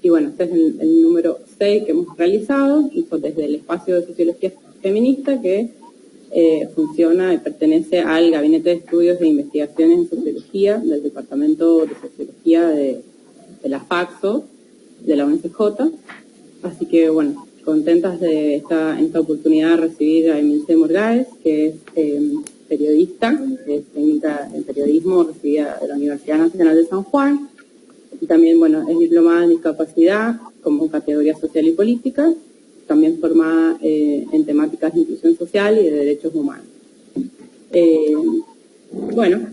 Y bueno, este es el número 6 que hemos realizado, desde el espacio de sociología feminista que funciona y pertenece al Gabinete de Estudios e Investigaciones en Sociología del Departamento de Sociología de la FACSO, de la UNCJ. Así que, bueno, contentas de en esta oportunidad de recibir a Emilce Morgáez, que es periodista, es técnica en periodismo, recibida de la Universidad Nacional de San Juan, y también, bueno, es diplomada en discapacidad como categoría social y política, también formada en temáticas de inclusión social y de derechos humanos. Bueno,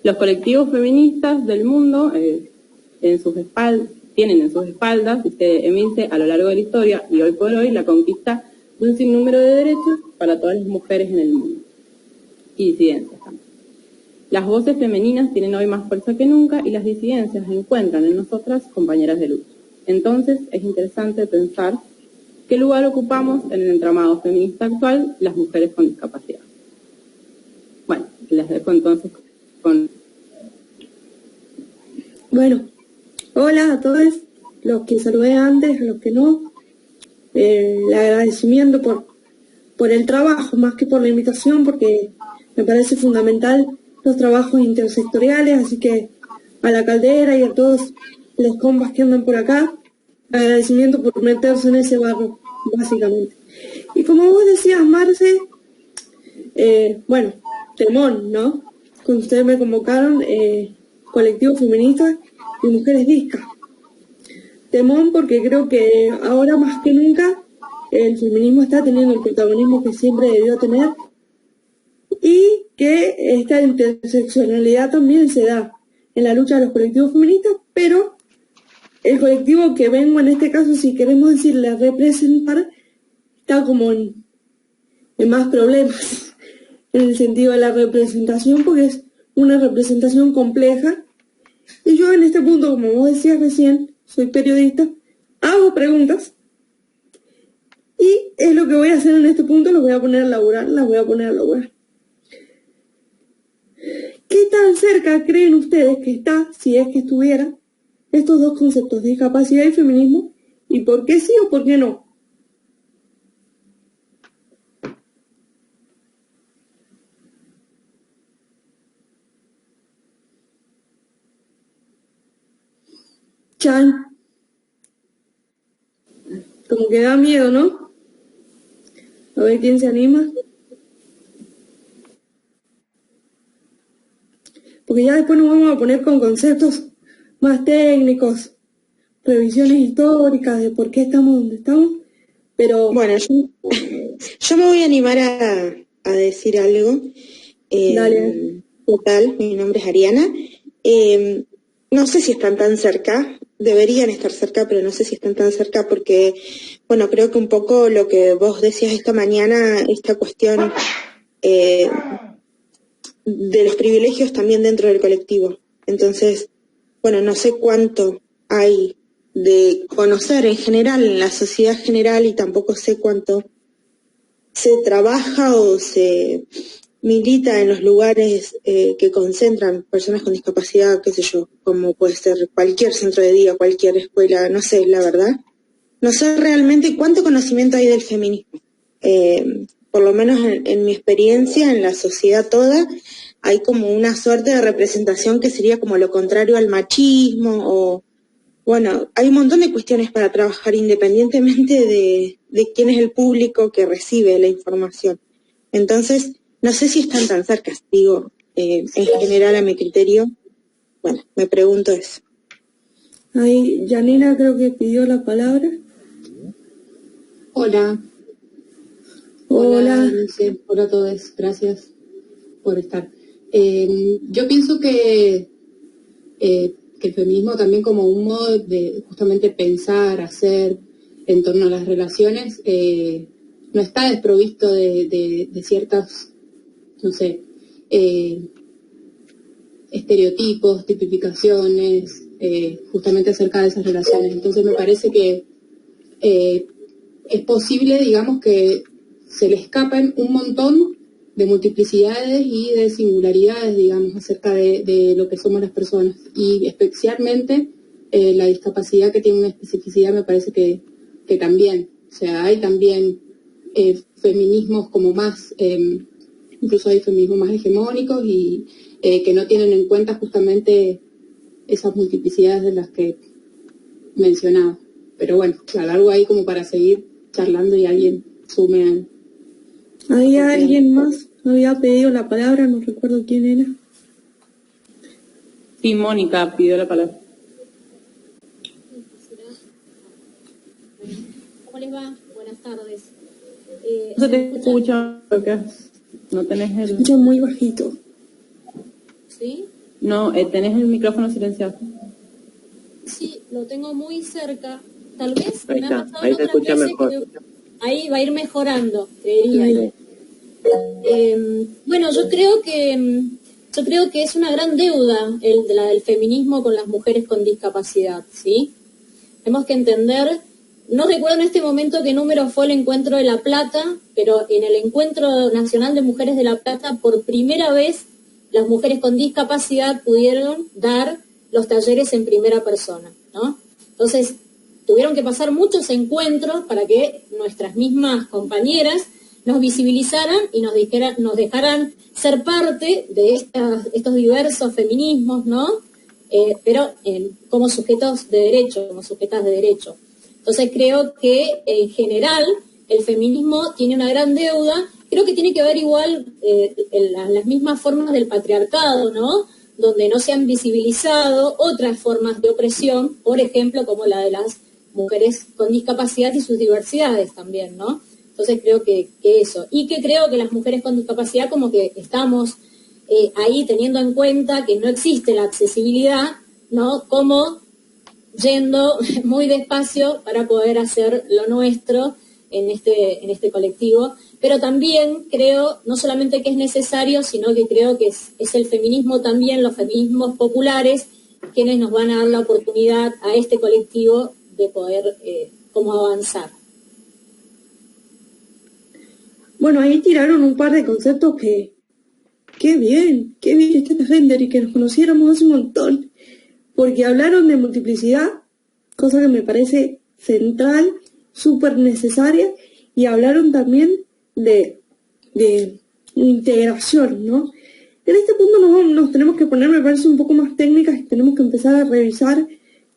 los colectivos feministas del mundo tienen en sus espaldas, dice Emilce, a lo largo de la historia y hoy por hoy la conquista de un sinnúmero de derechos para todas las mujeres en el mundo y disidencias también. Las voces femeninas tienen hoy más fuerza que nunca y las disidencias encuentran en nosotras compañeras de lucha. Entonces es interesante pensar qué lugar ocupamos en el entramado feminista actual las mujeres con discapacidad. Bueno, les dejo entonces con... Bueno, hola a todos, los que saludé antes, a los que no. El agradecimiento por el trabajo, más que por la invitación, porque me parece fundamental los trabajos intersectoriales, así que a la Caldera y a todos los compas que andan por acá, agradecimiento por meterse en ese barro, básicamente. Y como vos decías, Marce, bueno, temón, ¿no? Cuando ustedes me convocaron, colectivos feministas y mujeres discas. Temón porque creo que ahora más que nunca el feminismo está teniendo el protagonismo que siempre debió tener y que esta interseccionalidad también se da en la lucha de los colectivos feministas, pero el colectivo que vengo en este caso, si queremos decirle representar, está como en más problemas en el sentido de la representación, porque es una representación compleja. Y yo en este punto, como vos decías recién, soy periodista, hago preguntas y es lo que voy a hacer en este punto, las voy a poner a laburar. ¿Qué tan cerca creen ustedes que está, si es que estuviera, estos dos conceptos, discapacidad y feminismo? ¿Y por qué sí o por qué no? Chan. Como que da miedo, ¿no? A ver quién se anima. Porque ya después nos vamos a poner con conceptos más técnicos, revisiones históricas de por qué estamos donde estamos. Pero bueno, yo me voy a animar a decir algo. Dale. ¿Qué tal? Mi nombre es Ariana. No sé si están tan cerca, deberían estar cerca, pero no sé si están tan cerca porque, bueno, creo que un poco lo que vos decías esta mañana, esta cuestión de los privilegios también dentro del colectivo. Entonces, bueno, no sé cuánto hay de conocer en general, en la sociedad general, y tampoco sé cuánto se trabaja o se milita en los lugares que concentran personas con discapacidad, qué sé yo, como puede ser cualquier centro de día, cualquier escuela, no sé, la verdad. No sé realmente cuánto conocimiento hay del feminismo. Por lo menos en mi experiencia, en la sociedad toda, hay como una suerte de representación que sería como lo contrario al machismo, o bueno, hay un montón de cuestiones para trabajar independientemente de quién es el público que recibe la información. Entonces, no sé si están tan cerca, digo, en general a mi criterio. Bueno, me pregunto eso. Ahí, Janina creo que pidió la palabra. Hola. Hola. Hola a todos, gracias por estar. Yo pienso que el feminismo también como un modo de justamente pensar, hacer en torno a las relaciones, no está desprovisto de ciertas, no sé, estereotipos, tipificaciones, justamente acerca de esas relaciones. Entonces me parece que es posible, digamos, que se le escapen un montón de multiplicidades y de singularidades, digamos, acerca de lo que somos las personas, y especialmente la discapacidad que tiene una especificidad me parece que también, o sea, hay también feminismos como más, incluso hay feminismos más hegemónicos y que no tienen en cuenta justamente esas multiplicidades de las que mencionaba. Pero bueno, a largo ahí como para seguir charlando y alguien sume. Había alguien más, había pedido la palabra, no recuerdo quién era. Sí, Mónica pidió la palabra. ¿Cómo les va? Buenas tardes. No se te escucha, porque no tenés el... Escucha muy bajito. ¿Sí? No, tenés el micrófono silenciado. Sí, lo tengo muy cerca. Tal vez Ahí me está, ha pasado ahí se otras escucha veces mejor. que ahí va a ir mejorando, creería. Bueno, yo creo que es una gran deuda la del feminismo con las mujeres con discapacidad, ¿sí? Tenemos que entender, no recuerdo en este momento qué número fue el encuentro de La Plata, pero en el Encuentro Nacional de Mujeres de La Plata, por primera vez, las mujeres con discapacidad pudieron dar los talleres en primera persona, ¿no? Entonces, tuvieron que pasar muchos encuentros para que nuestras mismas compañeras nos visibilizaran y nos dejaran ser parte de estos diversos feminismos, ¿no? Pero como sujetos de derecho, como sujetas de derecho. Entonces creo que en general el feminismo tiene una gran deuda, creo que tiene que ver igual las mismas formas del patriarcado, ¿no? Donde no se han visibilizado otras formas de opresión, por ejemplo, como la de las mujeres con discapacidad y sus diversidades también, ¿no? Entonces creo que eso. Y que creo que las mujeres con discapacidad como que estamos ahí teniendo en cuenta que no existe la accesibilidad, ¿no? Como yendo muy despacio para poder hacer lo nuestro en este colectivo. Pero también creo, no solamente que es necesario, sino que creo que es el feminismo también, los feminismos populares, quienes nos van a dar la oportunidad a este colectivo de poder como avanzar. Bueno, ahí tiraron un par de conceptos que... Qué bien este render y que nos conociéramos hace un montón. Porque hablaron de multiplicidad, cosa que me parece central, súper necesaria, y hablaron también de integración, ¿no? En este punto nos tenemos que poner, me parece, un poco más técnicas y tenemos que empezar a revisar.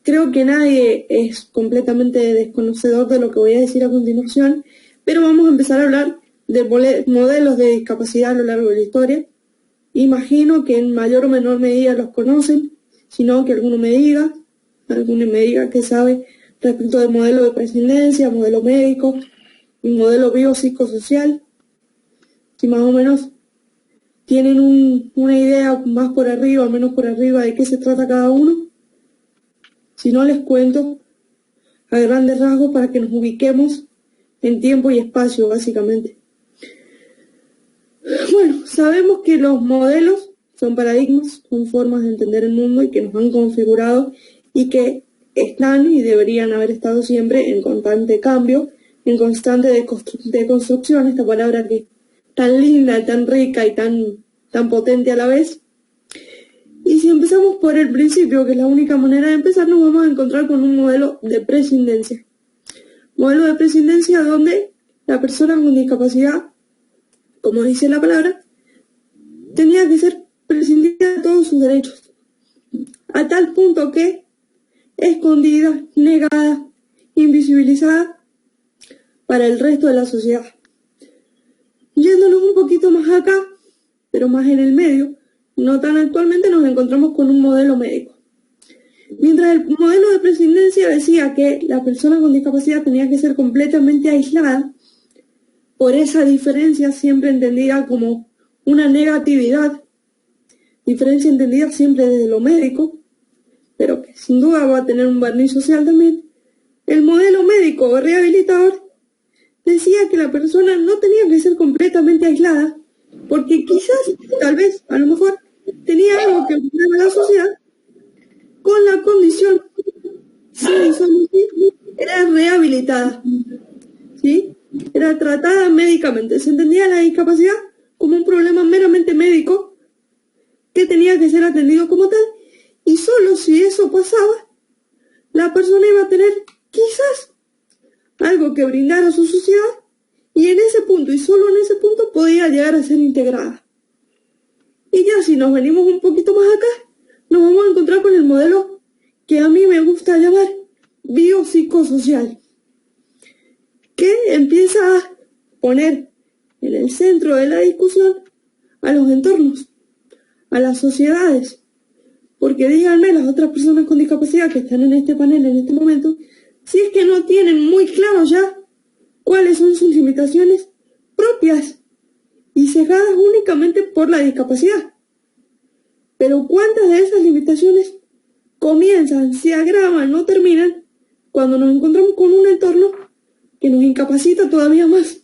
Creo que nadie es completamente desconocedor de lo que voy a decir a continuación, pero vamos a empezar a hablar de modelos de discapacidad a lo largo de la historia. Imagino que en mayor o menor medida los conocen, sino que alguno me diga qué sabe respecto del modelo de prescindencia, modelo médico y modelo biopsicosocial. Si más o menos tienen una idea más por arriba o menos por arriba de qué se trata cada uno. Si no, les cuento a grandes rasgos para que nos ubiquemos en tiempo y espacio, básicamente. Bueno, sabemos que los modelos son paradigmas, son formas de entender el mundo y que nos han configurado y que están y deberían haber estado siempre en constante cambio, en constante deconstrucción, esta palabra que es tan linda, tan rica y tan potente a la vez. Y si empezamos por el principio, que es la única manera de empezar, nos vamos a encontrar con un modelo de prescindencia. Modelo de prescindencia donde la persona con discapacidad, como dice la palabra, tenía que ser prescindida de todos sus derechos, a tal punto que escondida, negada, invisibilizada para el resto de la sociedad. Yéndonos un poquito más acá, pero más en el medio, no tan actualmente, nos encontramos con un modelo médico. Mientras el modelo de prescindencia decía que la persona con discapacidad tenía que ser completamente aislada, por esa diferencia siempre entendida como una negatividad, diferencia entendida siempre desde lo médico, pero que sin duda va a tener un barniz social también, el modelo médico o rehabilitador decía que la persona no tenía que ser completamente aislada, porque quizás, tal vez, a lo mejor, tenía algo que ocurrir a la sociedad, con la condición, si era rehabilitada, ¿sí? Era tratada médicamente. Se entendía la discapacidad como un problema meramente médico que tenía que ser atendido como tal, y solo si eso pasaba, la persona iba a tener quizás algo que brindar a su sociedad y en ese punto, y solo en ese punto, podía llegar a ser integrada. Y ya si nos venimos un poquito más acá, nos vamos a encontrar con el modelo que a mí me gusta llamar biopsicosocial, que empieza a poner en el centro de la discusión a los entornos, a las sociedades, porque díganme las otras personas con discapacidad que están en este panel en este momento, si es que no tienen muy claro ya cuáles son sus limitaciones propias y cegadas únicamente por la discapacidad. Pero ¿cuántas de esas limitaciones comienzan, se agravan, no terminan cuando nos encontramos con un entorno que nos incapacita todavía más?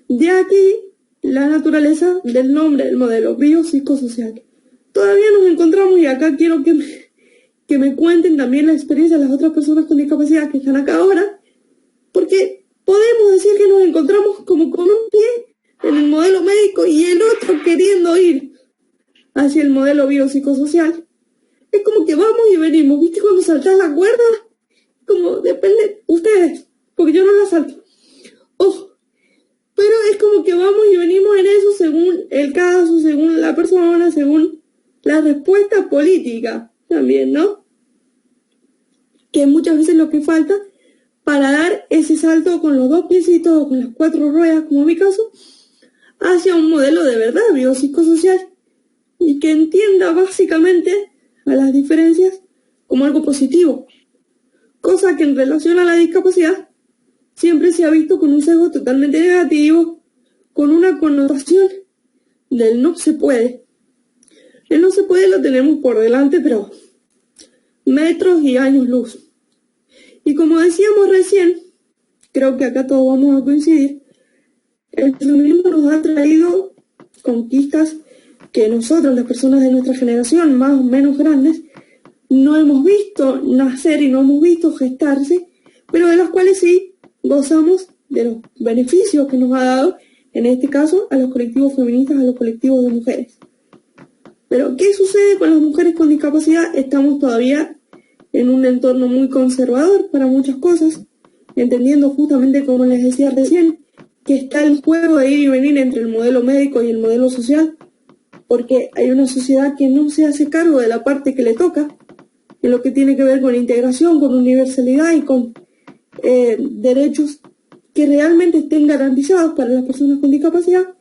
De aquí la naturaleza del nombre del modelo biopsicosocial. Todavía nos encontramos, y acá quiero que me cuenten también la experiencia de las otras personas con discapacidad que están acá ahora, porque podemos decir que nos encontramos como con un pie en el modelo médico y el otro queriendo ir hacia el modelo biopsicosocial. Es como que vamos y venimos, ¿viste? Cuando saltas la cuerda, como depende ustedes, porque yo no la salto. Pero es como que vamos y venimos en eso según el caso, según la persona, según la respuesta política también, ¿no? Que muchas veces lo que falta para dar ese salto con los dos piecitos o con las 4 ruedas, como en mi caso, hacia un modelo de verdad biopsicosocial y que entienda básicamente a las diferencias como algo positivo, cosa que en relación a la discapacidad siempre se ha visto con un sesgo totalmente negativo, con una connotación del no se puede. El no se puede lo tenemos por delante, pero metros y años luz. Y como decíamos recién, creo que acá todos vamos a coincidir, el feminismo nos ha traído conquistas que nosotros, las personas de nuestra generación, más o menos grandes, no hemos visto nacer y no hemos visto gestarse, pero de las cuales sí gozamos de los beneficios que nos ha dado, en este caso, a los colectivos feministas, a los colectivos de mujeres. Pero, ¿qué sucede con las mujeres con discapacidad? Estamos todavía en un entorno muy conservador para muchas cosas, entendiendo justamente, como les decía recién, que está el juego de ir y venir entre el modelo médico y el modelo social, porque hay una sociedad que no se hace cargo de la parte que le toca, en lo que tiene que ver con integración, con universalidad y con derechos que realmente estén garantizados para las personas con discapacidad,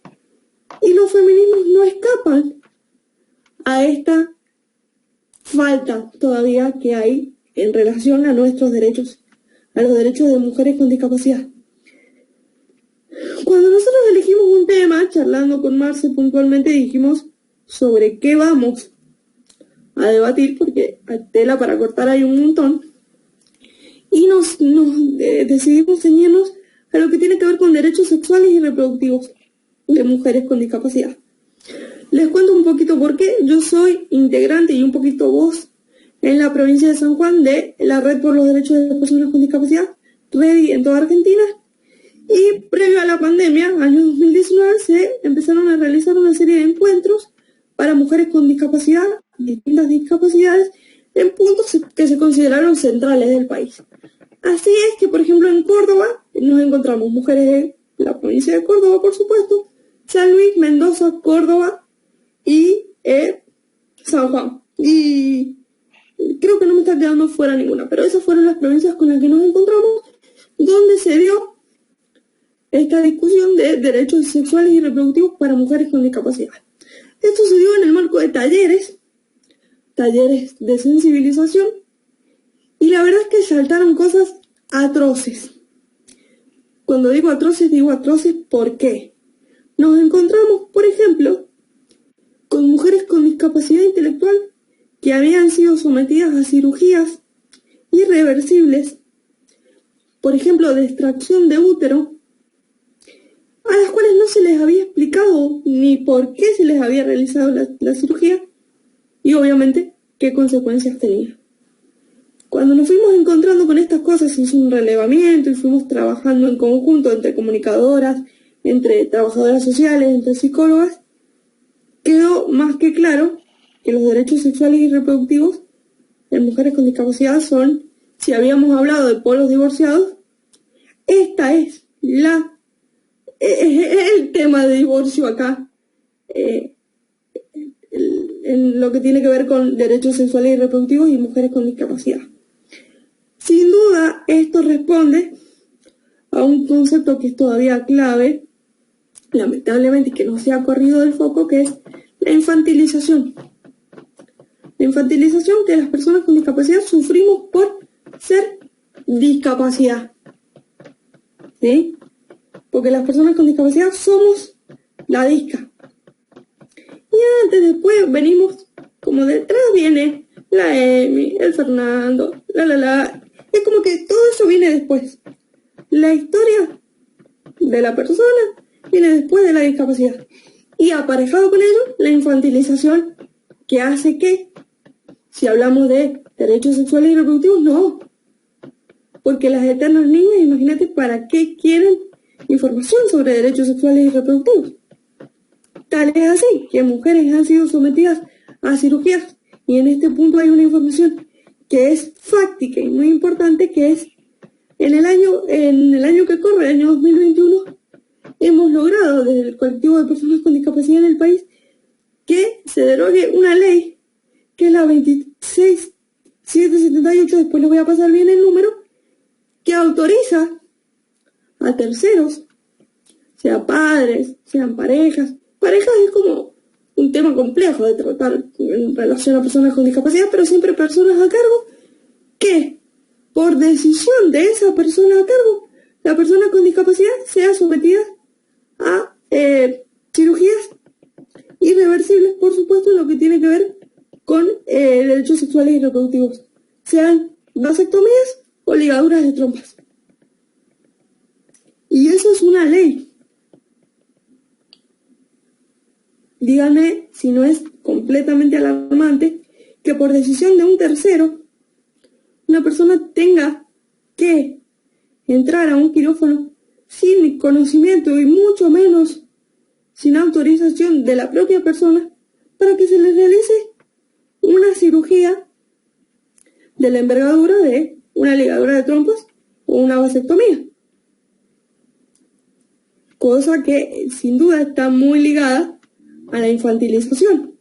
y los feminismos no escapan a esta falta todavía que hay en relación a nuestros derechos, a los derechos de mujeres con discapacidad. Cuando nosotros elegimos un tema, charlando con Marce puntualmente, dijimos sobre qué vamos a debatir, porque tela para cortar hay un montón, y nos decidimos ceñirnos a lo que tiene que ver con derechos sexuales y reproductivos de mujeres con discapacidad. Les cuento un poquito por qué. Yo soy integrante y un poquito voz en la provincia de San Juan de la Red por los Derechos de las Personas con Discapacidad, REDI en toda Argentina, y previo a la pandemia, año 2019, se empezaron a realizar una serie de encuentros para mujeres con discapacidad, distintas discapacidades, en puntos que se consideraron centrales del país. Así es que, por ejemplo, en Córdoba nos encontramos mujeres de la provincia de Córdoba, por supuesto, San Luis, Mendoza, Córdoba y San Juan. Y creo que no me está quedando fuera ninguna, pero esas fueron las provincias con las que nos encontramos, donde se dio esta discusión de derechos sexuales y reproductivos para mujeres con discapacidad. Esto se dio en el marco de talleres de sensibilización, y la verdad es que saltaron cosas atroces. Cuando digo atroces ¿por qué? Nos encontramos, por ejemplo, con mujeres con discapacidad intelectual que habían sido sometidas a cirugías irreversibles, por ejemplo, de extracción de útero, a las cuales no se les había explicado ni por qué se les había realizado la cirugía y obviamente qué consecuencias tenía. Cuando nos fuimos encontrando con estas cosas, se hizo un relevamiento y fuimos trabajando en conjunto entre comunicadoras, entre trabajadoras sociales, entre psicólogas, quedó más que claro que los derechos sexuales y reproductivos en mujeres con discapacidad son, si habíamos hablado de polos divorciados, esta es el tema de divorcio acá, en lo que tiene que ver con derechos sexuales y reproductivos y mujeres con discapacidad. Sin duda, esto responde a un concepto que es todavía clave, lamentablemente, que no se ha corrido del foco, que es la infantilización. La infantilización que las personas con discapacidad sufrimos por ser discapacidad. ¿Sí? Porque las personas con discapacidad somos la disca. Y antes, después venimos, como detrás viene la Emi, el Fernando, Es como que todo eso viene después. La historia de la persona viene después de la discapacidad. Y aparejado con ello, la infantilización que hace que, si hablamos de derechos sexuales y reproductivos, no. Porque las eternas niñas, imagínate, ¿para qué quieren información sobre derechos sexuales y reproductivos? Tal es así que mujeres han sido sometidas a cirugías y en este punto hay una información que es fáctica y muy importante, que es en el año que corre, el año 2021, hemos logrado desde el colectivo de personas con discapacidad en el país que se derogue una ley que es la 26778, después les voy a pasar bien el número, que autoriza a terceros, sea padres, sean parejas. Parejas es como un tema complejo de tratar en relación a personas con discapacidad, pero siempre personas a cargo, que por decisión de esa persona a cargo, la persona con discapacidad sea sometida a cirugías irreversibles, por supuesto, en lo que tiene que ver con derechos sexuales y reproductivos, sean vasectomías o ligaduras de trompas. Y eso es una ley. Díganme si no es completamente alarmante que por decisión de un tercero, una persona tenga que entrar a un quirófano sin conocimiento y mucho menos sin autorización de la propia persona para que se le realice una cirugía de la envergadura de una ligadura de trompas o una vasectomía. Cosa que sin duda está muy ligada a la infantilización.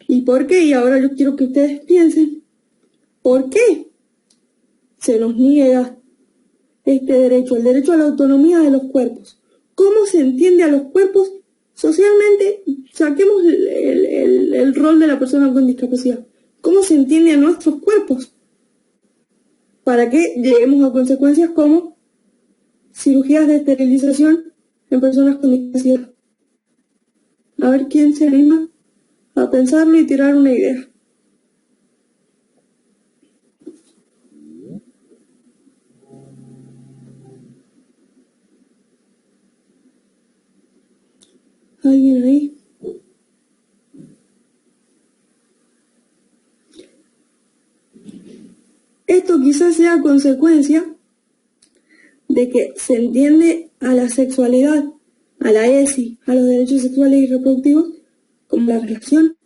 ¿Y por qué? Y ahora yo quiero que ustedes piensen, ¿por qué se nos niega este derecho, el derecho a la autonomía de los cuerpos? ¿Cómo se entiende a los cuerpos socialmente? Saquemos el rol de la persona con discapacidad. ¿Cómo se entiende a nuestros cuerpos? Para que lleguemos a consecuencias como cirugías de esterilización en personas con discapacidad. A ver quién se anima a pensarlo y tirar una idea. ¿Alguien ahí? Esto quizás sea consecuencia de que se entiende a la sexualidad, a la ESI, a los derechos sexuales y reproductivos, como la relación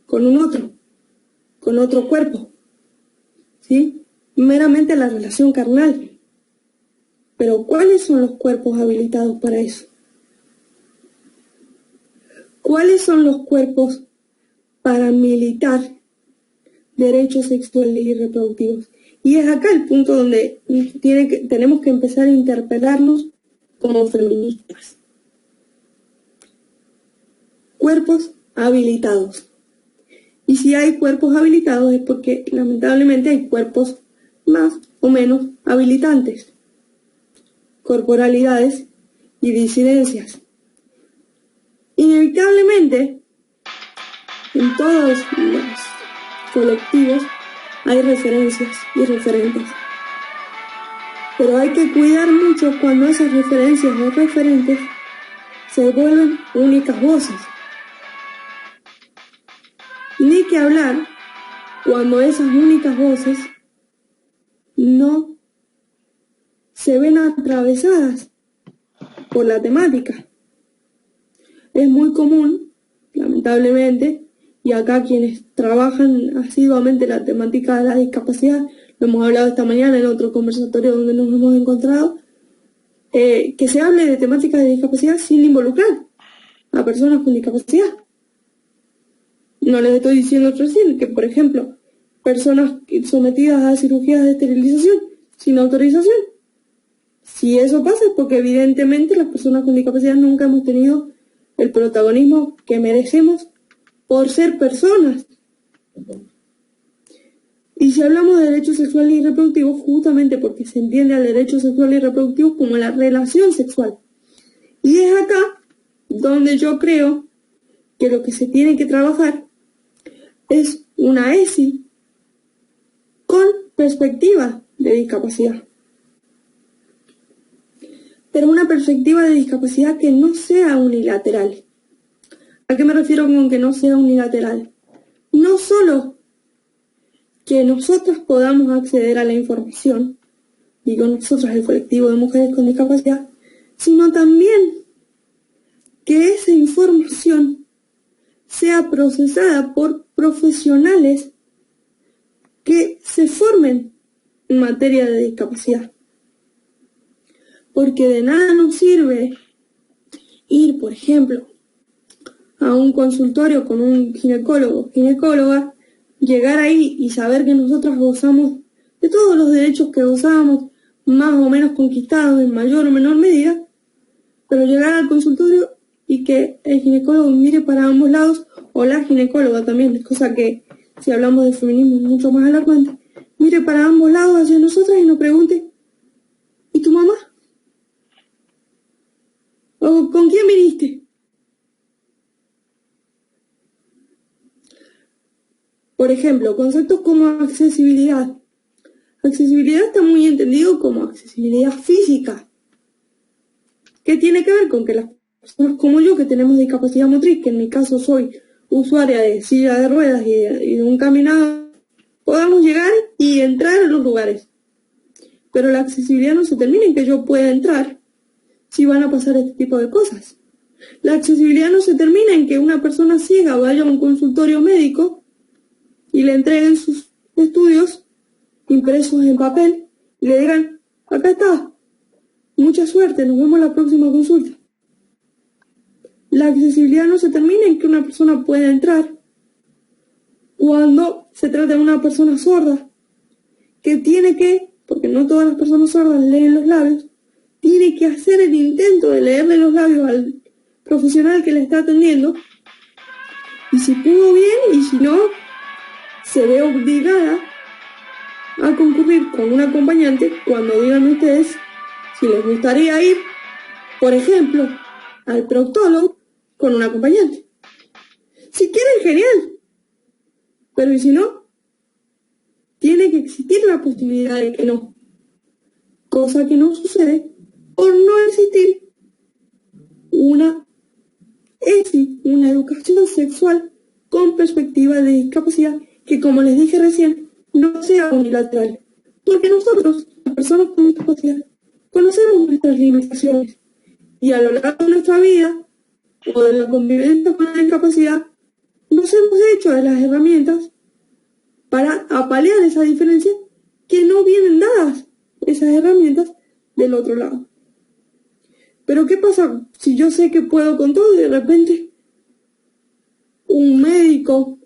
con otro cuerpo, ¿sí? Meramente la relación carnal. Pero ¿cuáles son los cuerpos habilitados para eso? ¿Cuáles son los cuerpos para militar derechos sexuales y reproductivos? Y es acá el punto donde tenemos que empezar a interpelarnos como feministas. Cuerpos habilitados. Y si hay cuerpos habilitados es porque lamentablemente hay cuerpos más o menos habilitantes, corporalidades y disidencias. Inevitablemente, en todos los colectivos hay referencias y referentes. Pero hay que cuidar mucho cuando esas referencias o referentes se vuelven únicas voces. Ni que hablar cuando esas únicas voces no se ven atravesadas por la temática. Es muy común, lamentablemente, y acá quienes trabajan asiduamente la temática de la discapacidad, lo hemos hablado esta mañana en otro conversatorio donde nos hemos encontrado, que se hable de temáticas de discapacidad sin involucrar a personas con discapacidad. No les estoy diciendo recién que, por ejemplo, personas sometidas a cirugías de esterilización sin autorización. Si eso pasa es porque evidentemente las personas con discapacidad nunca hemos tenido el protagonismo que merecemos por ser personas. Y si hablamos de derechos sexuales y reproductivos, justamente porque se entiende al derecho sexual y reproductivo como la relación sexual. Y es acá donde yo creo que lo que se tiene que trabajar es una ESI con perspectiva de discapacidad. Pero una perspectiva de discapacidad que no sea unilateral. ¿A qué me refiero con que no sea unilateral? No solo que nosotras podamos acceder a la información, digo nosotras, el colectivo de mujeres con discapacidad, sino también que esa información sea procesada por profesionales que se formen en materia de discapacidad. Porque de nada nos sirve ir, por ejemplo, a un consultorio con un ginecólogo o ginecóloga, llegar ahí y saber que nosotras gozamos de todos los derechos que gozábamos, más o menos conquistados en mayor o menor medida, pero llegar al consultorio y que el ginecólogo mire para ambos lados, o la ginecóloga también, cosa que si hablamos de feminismo es mucho más alarmante, mire para ambos lados hacia nosotras y nos pregunte, ¿y tu mamá? ¿O con quién viniste? Por ejemplo, conceptos como accesibilidad. Accesibilidad está muy entendido como accesibilidad física. ¿Qué tiene que ver con que las personas como yo, que tenemos discapacidad motriz, que en mi caso soy usuaria de silla de ruedas y de un caminado, podamos llegar y entrar en los lugares? Pero la accesibilidad no se termina en que yo pueda entrar si van a pasar este tipo de cosas. La accesibilidad no se termina en que una persona ciega vaya a un consultorio médico y le entreguen sus estudios impresos en papel y le digan, acá está, mucha suerte, nos vemos en la próxima consulta. La accesibilidad no se termina en que una persona pueda entrar cuando se trata de una persona sorda, que tiene que, porque no todas las personas sordas leen los labios, tiene que hacer el intento de leerle los labios al profesional que le está atendiendo, y si pudo bien, y si no, se ve obligada a concurrir con un acompañante cuando digan ustedes si les gustaría ir, por ejemplo, al proctólogo con un acompañante. Si quieren, genial, pero y si no, tiene que existir la posibilidad de que no, cosa que no sucede por no existir una ESI, una educación sexual con perspectiva de discapacidad que, como les dije recién, no sea unilateral. Porque nosotros, las personas con discapacidad, conocemos nuestras limitaciones y a lo largo de nuestra vida o de la convivencia con la discapacidad nos hemos hecho de las herramientas para apalear esa diferencia que no vienen dadas esas herramientas del otro lado. Pero ¿qué pasa si yo sé que puedo con todo y de repente un médico,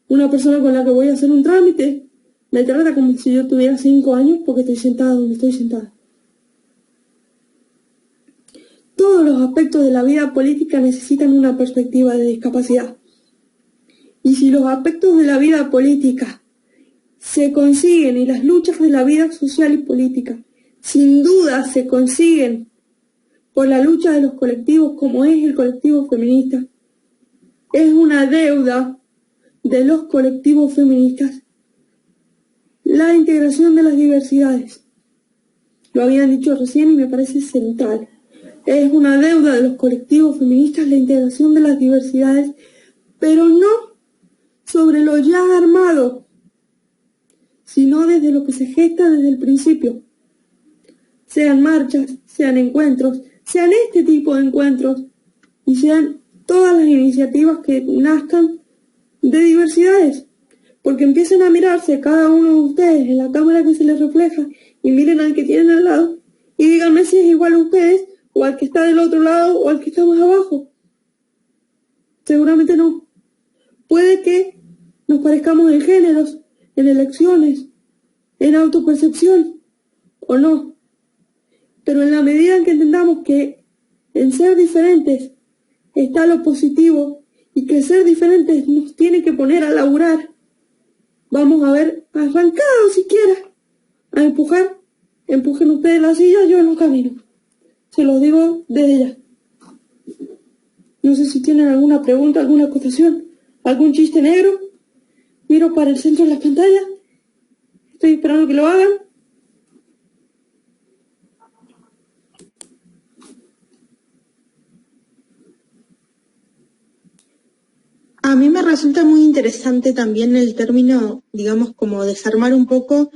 una persona con la que voy a hacer un trámite, me trata como si yo tuviera 5 años porque estoy sentada donde estoy sentada? Todos los aspectos de la vida política necesitan una perspectiva de discapacidad. Y si los aspectos de la vida política se consiguen y las luchas de la vida social y política sin duda se consiguen por la lucha de los colectivos como es el colectivo feminista, es una deuda de los colectivos feministas la integración de las diversidades. Lo habían dicho recién y me parece central. Es una deuda de los colectivos feministas la integración de las diversidades, pero no sobre lo ya armado, sino desde lo que se gesta desde el principio. Sean marchas, sean encuentros, sean este tipo de encuentros y sean todas las iniciativas que nazcan de diversidades, porque empiecen a mirarse cada uno de ustedes en la cámara que se les refleja y miren al que tienen al lado y díganme si es igual a ustedes o al que está del otro lado o al que está más abajo. Seguramente no. Puede que nos parezcamos en géneros, en elecciones, en autopercepción o no, pero en la medida en que entendamos que en ser diferentes está lo positivo y que ser diferentes nos tiene que poner a laburar, vamos a ver arrancado siquiera a empujar. Empujen ustedes la silla, yo en un camino. Se los digo desde ya. No sé si tienen alguna pregunta, alguna acotación, algún chiste negro. Miro para el centro de la pantalla. Estoy esperando que lo hagan. A mí me resulta muy interesante también el término, digamos, como desarmar un poco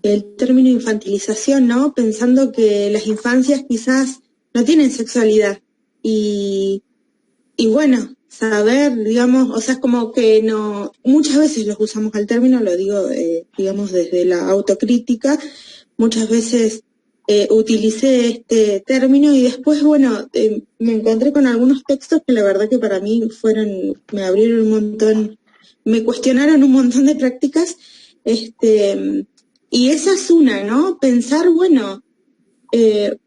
el término infantilización, ¿no? Pensando que las infancias quizás no tienen sexualidad. Y bueno, saber, digamos, o sea, es como que no, muchas veces los usamos al término, lo digo, digamos, desde la autocrítica, muchas veces utilicé este término y después, bueno, me encontré con algunos textos que la verdad que para mí me abrieron un montón, me cuestionaron un montón de prácticas, y esa es una, ¿no? Pensar, bueno,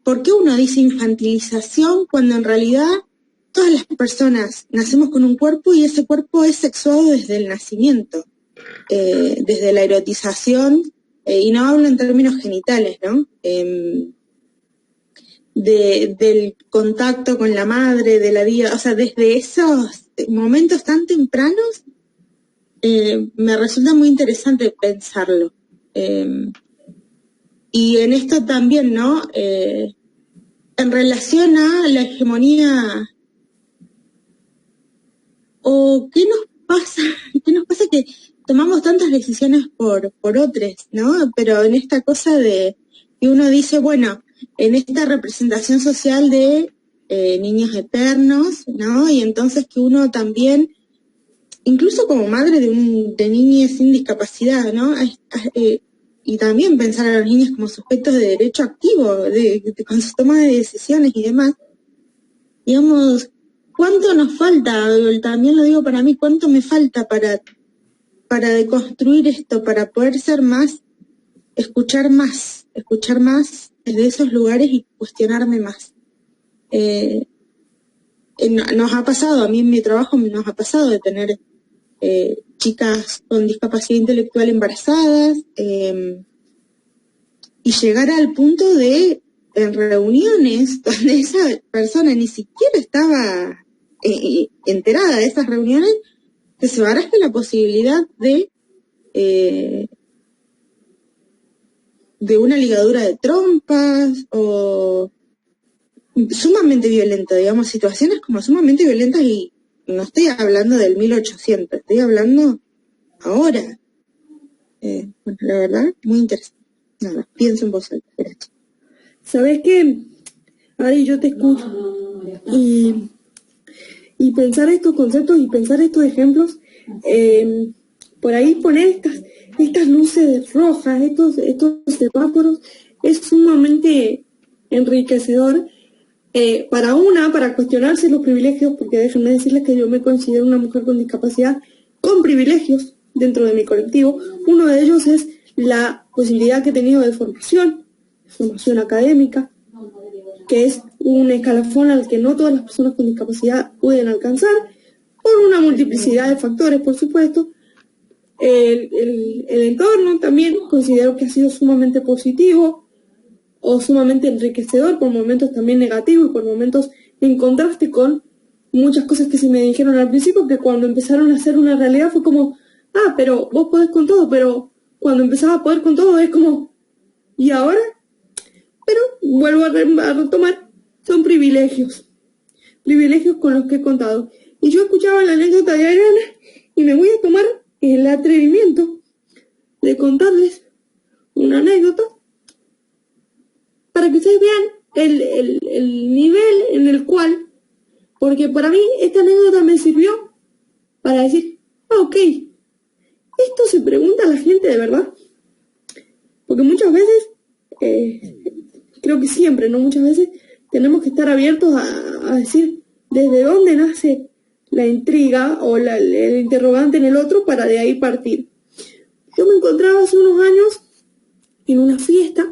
¿por qué uno dice infantilización cuando en realidad todas las personas nacemos con un cuerpo y ese cuerpo es sexuado desde el nacimiento, desde la erotización, y no hablo en términos genitales, ¿no? Del contacto con la madre, de la vida, o sea, desde esos momentos tan tempranos, me resulta muy interesante pensarlo. Y en esto también, ¿no? En relación a la hegemonía, o ¿qué nos pasa? ¿Qué nos pasa que tomamos tantas decisiones por otros, ¿no? Pero en esta cosa de que uno dice, bueno, en esta representación social de niños eternos, ¿no? Y entonces que uno también, incluso como madre de niñas sin discapacidad, ¿no? Y también pensar a los niños como sujetos de derecho activo, con su toma de decisiones y demás. Digamos, ¿cuánto nos falta? También lo digo para mí, ¿cuánto me falta para deconstruir esto, para poder ser más, escuchar más desde esos lugares y cuestionarme más? Nos ha pasado, a mí en mi trabajo nos ha pasado de tener chicas con discapacidad intelectual embarazadas, y llegar al punto de, en reuniones donde esa persona ni siquiera estaba enterada de esas reuniones, que se baraje la posibilidad de una ligadura de trompas, o sumamente violenta, digamos, situaciones como sumamente violentas, y no estoy hablando del 1800, estoy hablando ahora. Bueno, la verdad, muy interesante. Nada, pienso en vos alta. Gracias. ¿Sabes qué? Ari, yo te escucho. Y pensar estos conceptos y pensar estos ejemplos, por ahí poner estas luces rojas, estos semáforos, es sumamente enriquecedor para cuestionarse los privilegios, porque déjenme decirles que yo me considero una mujer con discapacidad con privilegios dentro de mi colectivo. Uno de ellos es la posibilidad que he tenido de formación académica, que es un escalafón al que no todas las personas con discapacidad pueden alcanzar, por una multiplicidad de factores, por supuesto. El entorno también considero que ha sido sumamente positivo o sumamente enriquecedor, por momentos también negativos y por momentos en contraste con muchas cosas que se me dijeron al principio, que cuando empezaron a ser una realidad fue como, pero vos podés con todo, pero cuando empezaba a poder con todo es como, ¿y ahora? Pero vuelvo a retomar, son privilegios con los que he contado. Y yo escuchaba la anécdota de Ariana y me voy a tomar el atrevimiento de contarles una anécdota para que ustedes vean el nivel en el cual, porque para mí esta anécdota me sirvió para decir, ok, esto se pregunta a la gente de verdad. Porque muchas veces, creo que siempre, no muchas veces, tenemos que estar abiertos a decir desde dónde nace la intriga o el interrogante en el otro para de ahí partir. Yo me encontraba hace unos años en una fiesta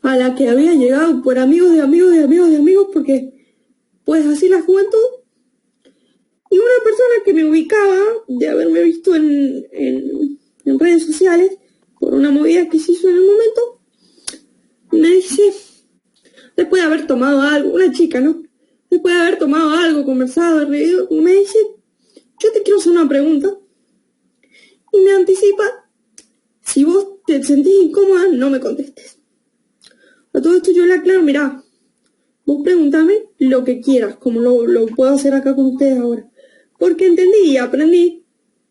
a la que había llegado por amigos de amigos de amigos de amigos, porque pues así la juventud, y una persona que me ubicaba de haberme visto en redes sociales por una movida que se hizo en el momento, me dice, después de haber tomado algo, una chica, ¿no? Después de haber tomado algo, conversado, reído, me dice, yo te quiero hacer una pregunta, y me anticipa, si vos te sentís incómoda, no me contestes. A todo esto yo le aclaro, mirá, vos preguntame lo que quieras, como lo puedo hacer acá con ustedes ahora. Porque entendí y aprendí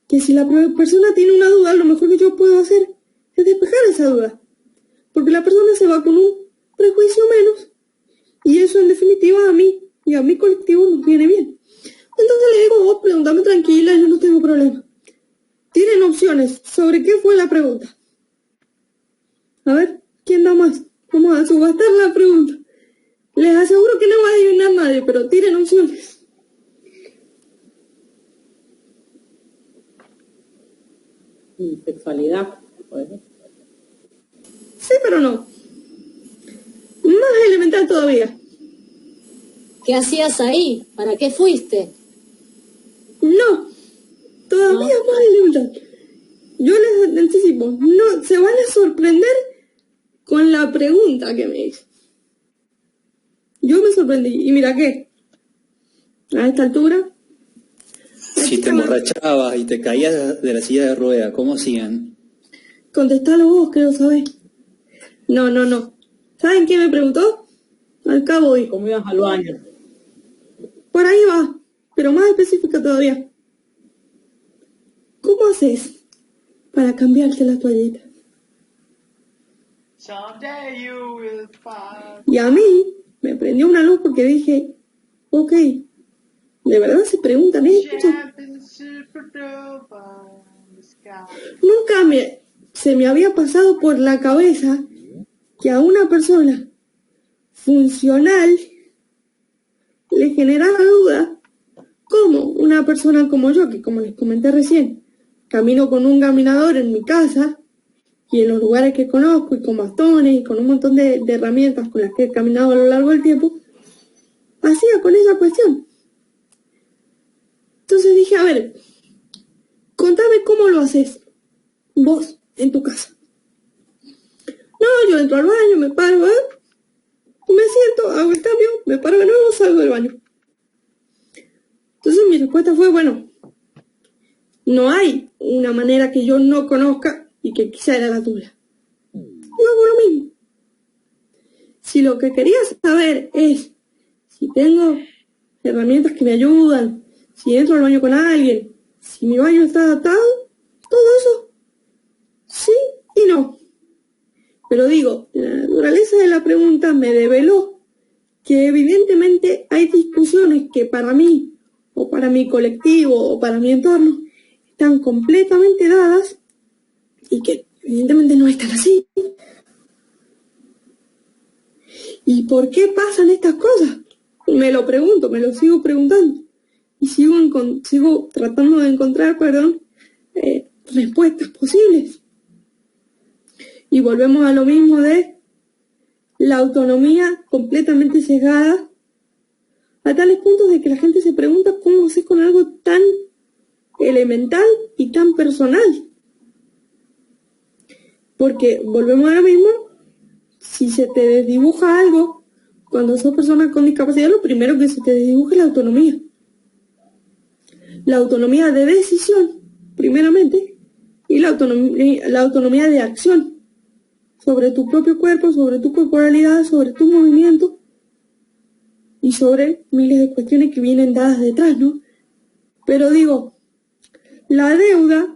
que si la persona tiene una duda, lo mejor que yo puedo hacer es despejar esa duda. Porque la persona se va con un prejuicio menos, y eso en definitiva a mí y a mi colectivo nos viene bien. Entonces le digo, vos preguntame tranquila, yo no tengo problema. Tienen opciones. ¿Sobre qué fue la pregunta? A ver, ¿quién da más? Vamos a subastar la pregunta. Les aseguro que no va a adivinar nadie, pero tienen opciones. Y sexualidad, pues. Sí, pero no. Más elemental todavía. ¿Qué hacías ahí? ¿Para qué fuiste? No. Todavía más elemental. Yo les anticipo, no, se van a sorprender con la pregunta que me hizo. Yo me sorprendí. Y mira qué. A esta altura. Si te emborrachabas y te caías de la silla de ruedas, ¿cómo hacían? Contestalo vos, creo saber. No. ¿Saben qué me preguntó? Al cabo hoy. ¿Cómo ibas al baño? Por ahí va, pero más específica todavía. ¿Cómo haces para cambiarte la toalleta? Y a mí me prendió una luz porque dije, ok, ¿de verdad se preguntan esto? Nunca se me había pasado por la cabeza que a una persona funcional le generaba duda como una persona como yo, que como les comenté recién, camino con un caminador en mi casa y en los lugares que conozco y con bastones y con un montón de herramientas con las que he caminado a lo largo del tiempo, hacía con esa cuestión. Entonces dije, a ver, contame cómo lo haces vos en tu casa. No, yo entro al baño, me paro, me siento, hago el cambio, me paro de nuevo, salgo del baño. Entonces mi respuesta fue, bueno, no hay una manera que yo no conozca y que quizá era la tuya. Yo hago lo mismo. Si lo que querías saber es si tengo herramientas que me ayudan, si entro al baño con alguien, si mi baño está adaptado, todo eso, sí y no. Pero digo, la naturaleza de la pregunta me develó que evidentemente hay discusiones que para mí, o para mi colectivo, o para mi entorno, están completamente dadas y que evidentemente no están así. ¿Y por qué pasan estas cosas? Me lo pregunto, me lo sigo preguntando. Y sigo tratando de encontrar, respuestas posibles. Y volvemos a lo mismo de la autonomía completamente sesgada a tales puntos de que la gente se pregunta cómo haces con algo tan elemental y tan personal. Porque volvemos a lo mismo, si se te desdibuja algo, cuando sos persona con discapacidad, lo primero que se te desdibuja es la autonomía. La autonomía de decisión, primeramente, y la autonomía de acción sobre tu propio cuerpo, sobre tu corporalidad, sobre tu movimiento y sobre miles de cuestiones que vienen dadas detrás, ¿no? Pero digo, la deuda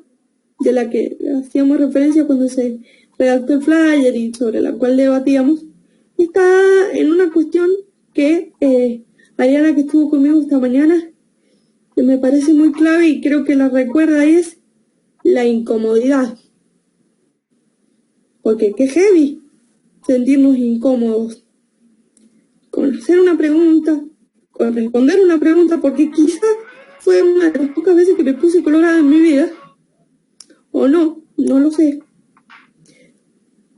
de la que hacíamos referencia cuando se redactó el flyer y sobre la cual debatíamos, está en una cuestión que Ariana, que estuvo conmigo esta mañana, que me parece muy clave y creo que la recuerda es la incomodidad. Porque qué heavy sentirnos incómodos con hacer una pregunta, con responder una pregunta, porque quizás fue una de las pocas veces que me puse colorada en mi vida, o no lo sé.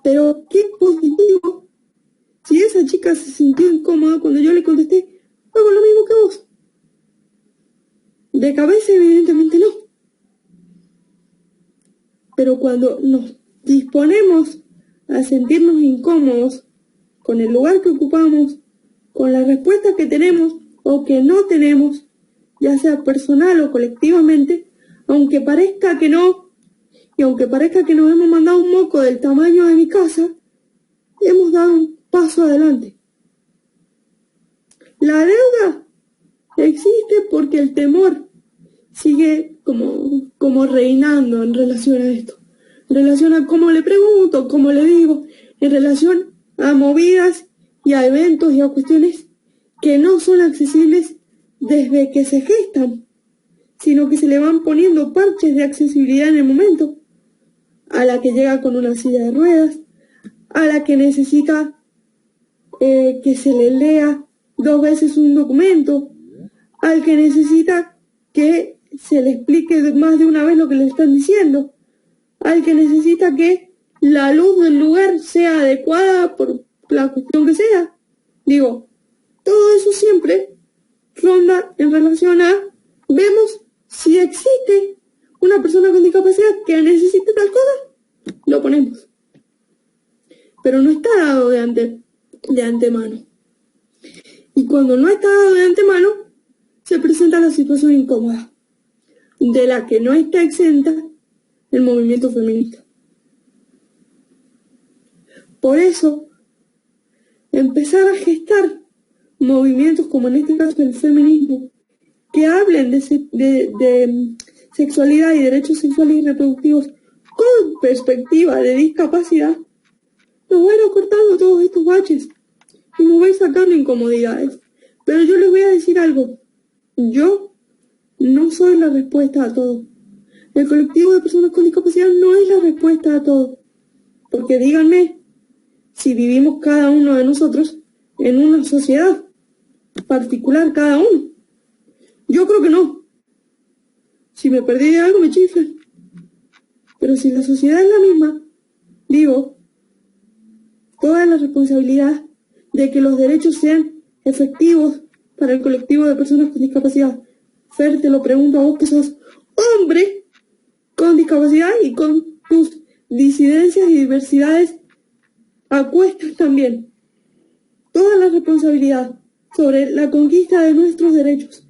Pero qué positivo si esa chica se sintió incómoda cuando yo le contesté, hago lo mismo que vos. De cabeza evidentemente no. Pero cuando nos disponemos a sentirnos incómodos con el lugar que ocupamos, con la respuesta que tenemos o que no tenemos, ya sea personal o colectivamente, aunque parezca que no, y aunque parezca que nos hemos mandado un moco del tamaño de mi casa, hemos dado un paso adelante. La deuda existe porque el temor sigue como reinando en relación a esto, en relación a cómo le pregunto, cómo le digo, en relación a movidas y a eventos y a cuestiones que no son accesibles desde que se gestan, sino que se le van poniendo parches de accesibilidad en el momento, a la que llega con una silla de ruedas, a la que necesita que se le lea 2 veces un documento, al que necesita que se le explique más de una vez lo que le están diciendo, al que necesita que la luz del lugar sea adecuada por la cuestión que sea. Digo, todo eso siempre ronda en relación a, vemos si existe una persona con discapacidad que necesite tal cosa, lo ponemos. Pero no está dado de antemano. Y cuando no está dado de antemano, se presenta la situación incómoda, de la que no está exenta el movimiento feminista. Por eso, empezar a gestar movimientos como en este caso el feminismo, que hablen de sexualidad y derechos sexuales y reproductivos con perspectiva de discapacidad, nos va a ir acortando todos estos baches y nos va a ir sacando incomodidades. Pero yo les voy a decir algo, yo no soy la respuesta a todo. El colectivo de personas con discapacidad no es la respuesta a todo. Porque díganme, si vivimos cada uno de nosotros en una sociedad particular cada uno. Yo creo que no. Si me perdí de algo me chiflan. Pero si la sociedad es la misma, digo, toda la responsabilidad de que los derechos sean efectivos para el colectivo de personas con discapacidad. Fer, te lo pregunto a vos que sos hombre con discapacidad y con tus disidencias y diversidades acuestas también. Toda la responsabilidad sobre la conquista de nuestros derechos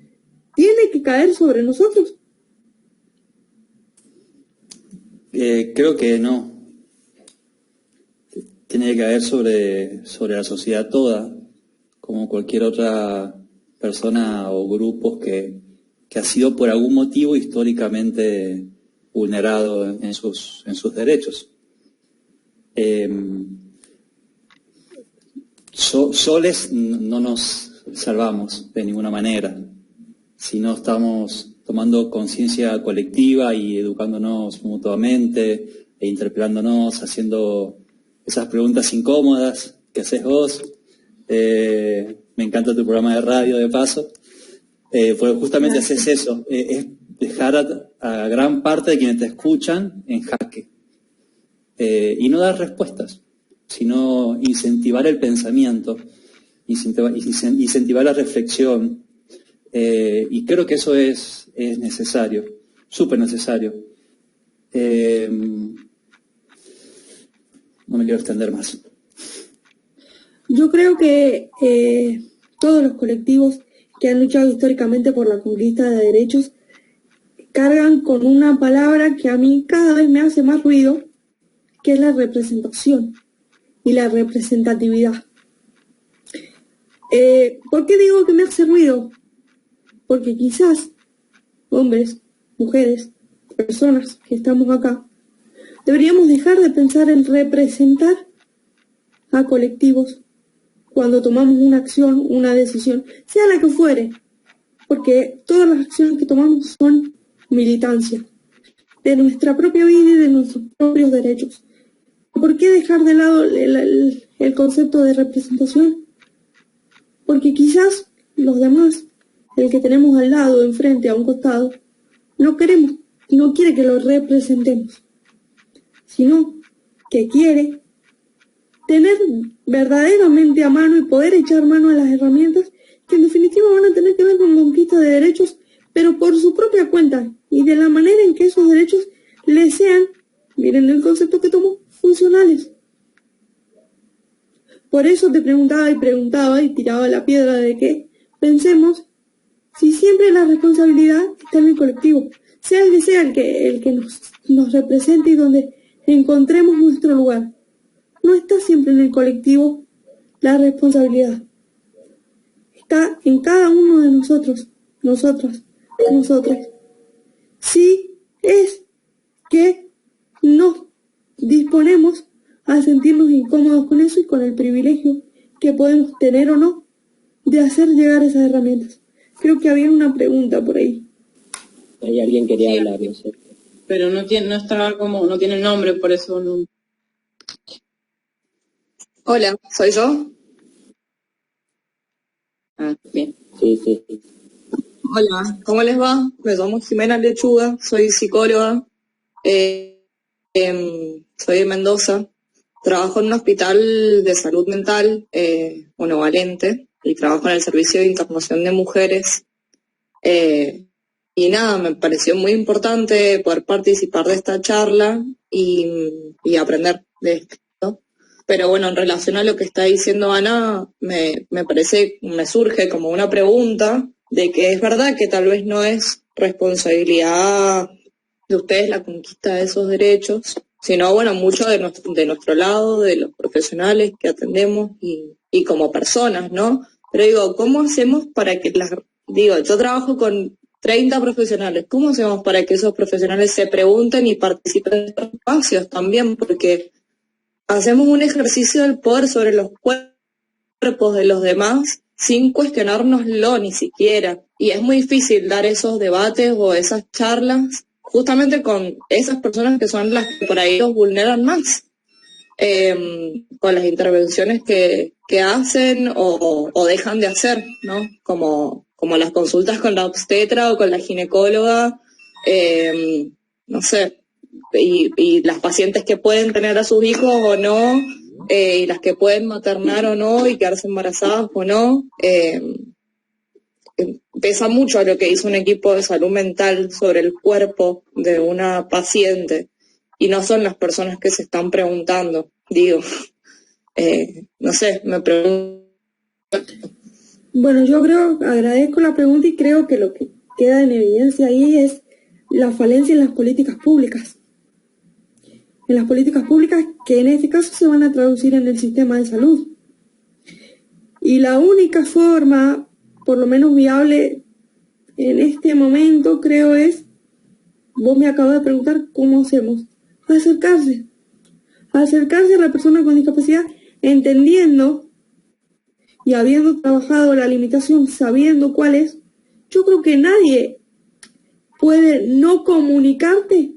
tiene que caer sobre nosotros. Creo que no. Tiene que caer sobre la sociedad toda, como cualquier otra persona o grupos que ha sido por algún motivo históricamente vulnerado en sus derechos. Soles no nos salvamos de ninguna manera, si no estamos tomando conciencia colectiva y educándonos mutuamente e interpelándonos, haciendo esas preguntas incómodas que haces vos. Me encanta tu programa de radio, de paso, porque justamente haces eso, es dejar a gran parte de quienes te escuchan en jaque, y no dar respuestas, sino incentivar el pensamiento, incentivar la reflexión, y creo que eso es necesario, súper necesario. No me quiero extender más. Yo creo que todos los colectivos que han luchado históricamente por la conquista de derechos cargan con una palabra que a mí cada vez me hace más ruido, que es la representación y la representatividad. ¿Por qué digo que me hace ruido? Porque quizás hombres, mujeres, personas que estamos acá, deberíamos dejar de pensar en representar a colectivos cuando tomamos una acción, una decisión, sea la que fuere, porque todas las acciones que tomamos son militancia de nuestra propia vida y de nuestros propios derechos. ¿Por qué dejar de lado el concepto de representación? Porque quizás los demás, el que tenemos al lado, enfrente, a un costado, no quiere que lo representemos, sino que quiere tener verdaderamente a mano y poder echar mano a las herramientas que en definitiva van a tener que ver con conquista de derechos, pero por su propia cuenta y de la manera en que esos derechos les sean, miren el concepto que tomo, funcionales. Por eso te preguntaba y tiraba la piedra de que pensemos si siempre la responsabilidad está en el colectivo, sea el que sea el que nos represente y donde encontremos nuestro lugar. No está siempre en el colectivo la responsabilidad. Está en cada uno de nosotros, nosotras. Si es que nos disponemos a sentirnos incómodos con eso y con el privilegio que podemos tener o no de hacer llegar esas herramientas. Creo que había una pregunta por ahí. Hay alguien que quería hablar, no sé. Pero no tiene el nombre, por eso no. Hola, ¿soy yo? Ah, bien. Sí. Hola, ¿cómo les va? Me llamo Jimena Lechuga, soy psicóloga, soy de Mendoza, trabajo en un hospital de salud mental, monovalente, y trabajo en el servicio de internación de mujeres. Y nada, me pareció muy importante poder participar de esta charla y aprender de esto. Pero bueno, en relación a lo que está diciendo Ana, me surge como una pregunta de que es verdad que tal vez no es responsabilidad de ustedes la conquista de esos derechos, sino bueno, mucho de nuestro lado, de los profesionales que atendemos y como personas, ¿no? Pero digo, ¿cómo hacemos para que yo trabajo con 30 profesionales, ¿cómo hacemos para que esos profesionales se pregunten y participen en estos espacios también? Porque hacemos un ejercicio del poder sobre los cuerpos de los demás sin cuestionárnoslo ni siquiera. Y es muy difícil dar esos debates o esas charlas justamente con esas personas que son las que por ahí los vulneran más, con las intervenciones que hacen o dejan de hacer, ¿no? Como las consultas con la obstetra o con la ginecóloga, no sé, y las pacientes que pueden tener a sus hijos o no, y las que pueden maternar o no y quedarse embarazadas o no. Pesa mucho lo que hizo un equipo de salud mental sobre el cuerpo de una paciente y no son las personas que se están preguntando, digo. No sé, me pregunto. Bueno, yo agradezco la pregunta y creo que lo que queda en evidencia ahí es la falencia en las políticas públicas. En las políticas públicas que en este caso se van a traducir en el sistema de salud. Y la única forma, por lo menos viable en este momento, creo es, vos me acabas de preguntar cómo hacemos, acercarse a la persona con discapacidad, entendiendo y habiendo trabajado la limitación, sabiendo cuál es. Yo creo que nadie puede no comunicarte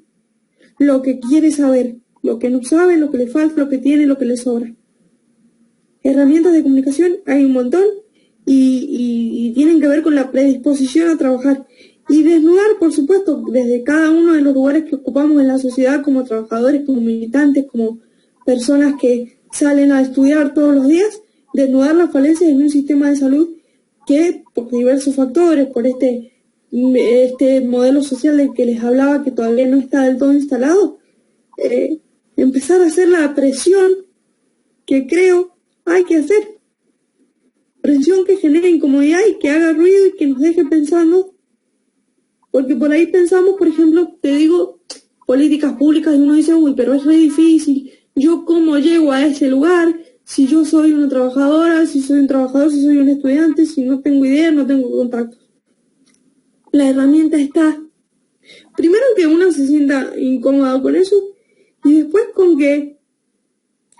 lo que quiere saber, lo que no sabe, lo que le falta, lo que tiene, lo que le sobra. Herramientas de comunicación hay un montón y tienen que ver con la predisposición a trabajar y desnudar, por supuesto, desde cada uno de los lugares que ocupamos en la sociedad como trabajadores, como militantes, como personas que salen a estudiar todos los días, desnudar las falencias en un sistema de salud que, por diversos factores, por este modelo social del que les hablaba que todavía no está del todo instalado, empezar a hacer la presión que creo hay que hacer. Presión que genere incomodidad y que haga ruido y que nos deje pensando, porque por ahí pensamos, por ejemplo, te digo, políticas públicas y uno dice, uy, pero es re difícil, ¿yo cómo llego a ese lugar? Si yo soy una trabajadora, si soy un trabajador, si soy un estudiante, si no tengo idea, no tengo contactos. La herramienta está, primero que uno se sienta incómoda con eso y después con que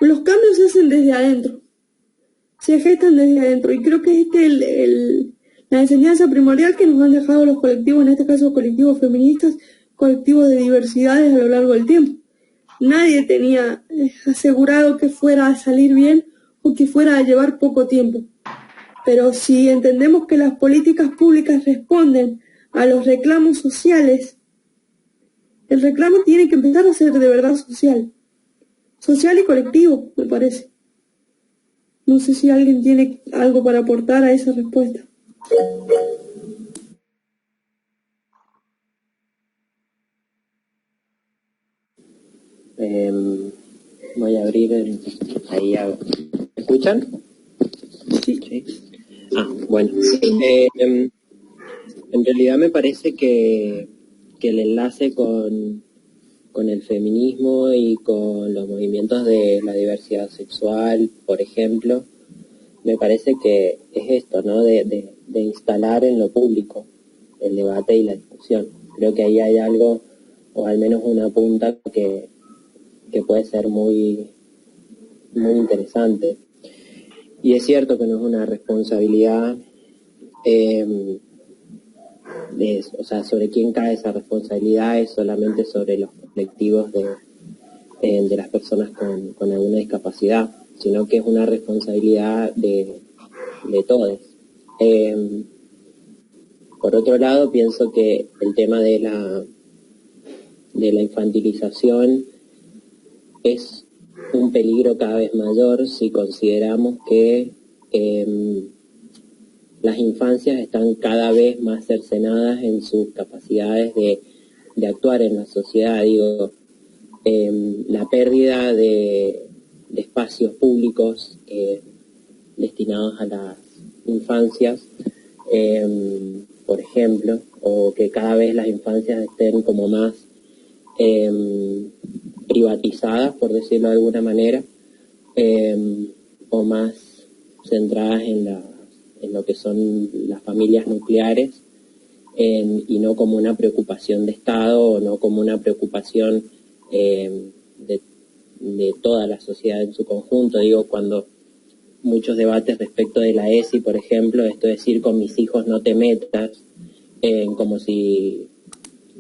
los cambios se hacen desde adentro, se gestan desde adentro y creo que la La enseñanza primordial que nos han dejado los colectivos, en este caso colectivos feministas, colectivos de diversidades a lo largo del tiempo. Nadie tenía asegurado que fuera a salir bien o que fuera a llevar poco tiempo. Pero si entendemos que las políticas públicas responden a los reclamos sociales, el reclamo tiene que empezar a ser de verdad social. Social y colectivo, me parece. No sé si alguien tiene algo para aportar a esa respuesta. Voy a abrir ahí. ¿Me escuchan? Sí. Ah, bueno. En realidad me parece que el enlace con el feminismo y con los movimientos de la diversidad sexual, por ejemplo, me parece que es esto, ¿no? De instalar en lo público el debate y la discusión. Creo que ahí hay algo, o al menos una punta que puede ser muy, muy interesante. Y es cierto que no es una responsabilidad, sobre quién cae esa responsabilidad es solamente sobre los colectivos de las personas con alguna discapacidad, sino que es una responsabilidad de todos. Por otro lado, pienso que el tema de la infantilización es un peligro cada vez mayor si consideramos que las infancias están cada vez más cercenadas en sus capacidades de actuar en la sociedad. Digo, la pérdida de espacios públicos destinados a las infancias, por ejemplo, o que cada vez las infancias estén como más privatizadas, por decirlo de alguna manera, o más centradas en lo que son las familias nucleares, y no como una preocupación de Estado, o no como una preocupación de toda la sociedad en su conjunto. Digo, cuando muchos debates respecto de la ESI, por ejemplo, esto de decir con mis hijos no te metas, como si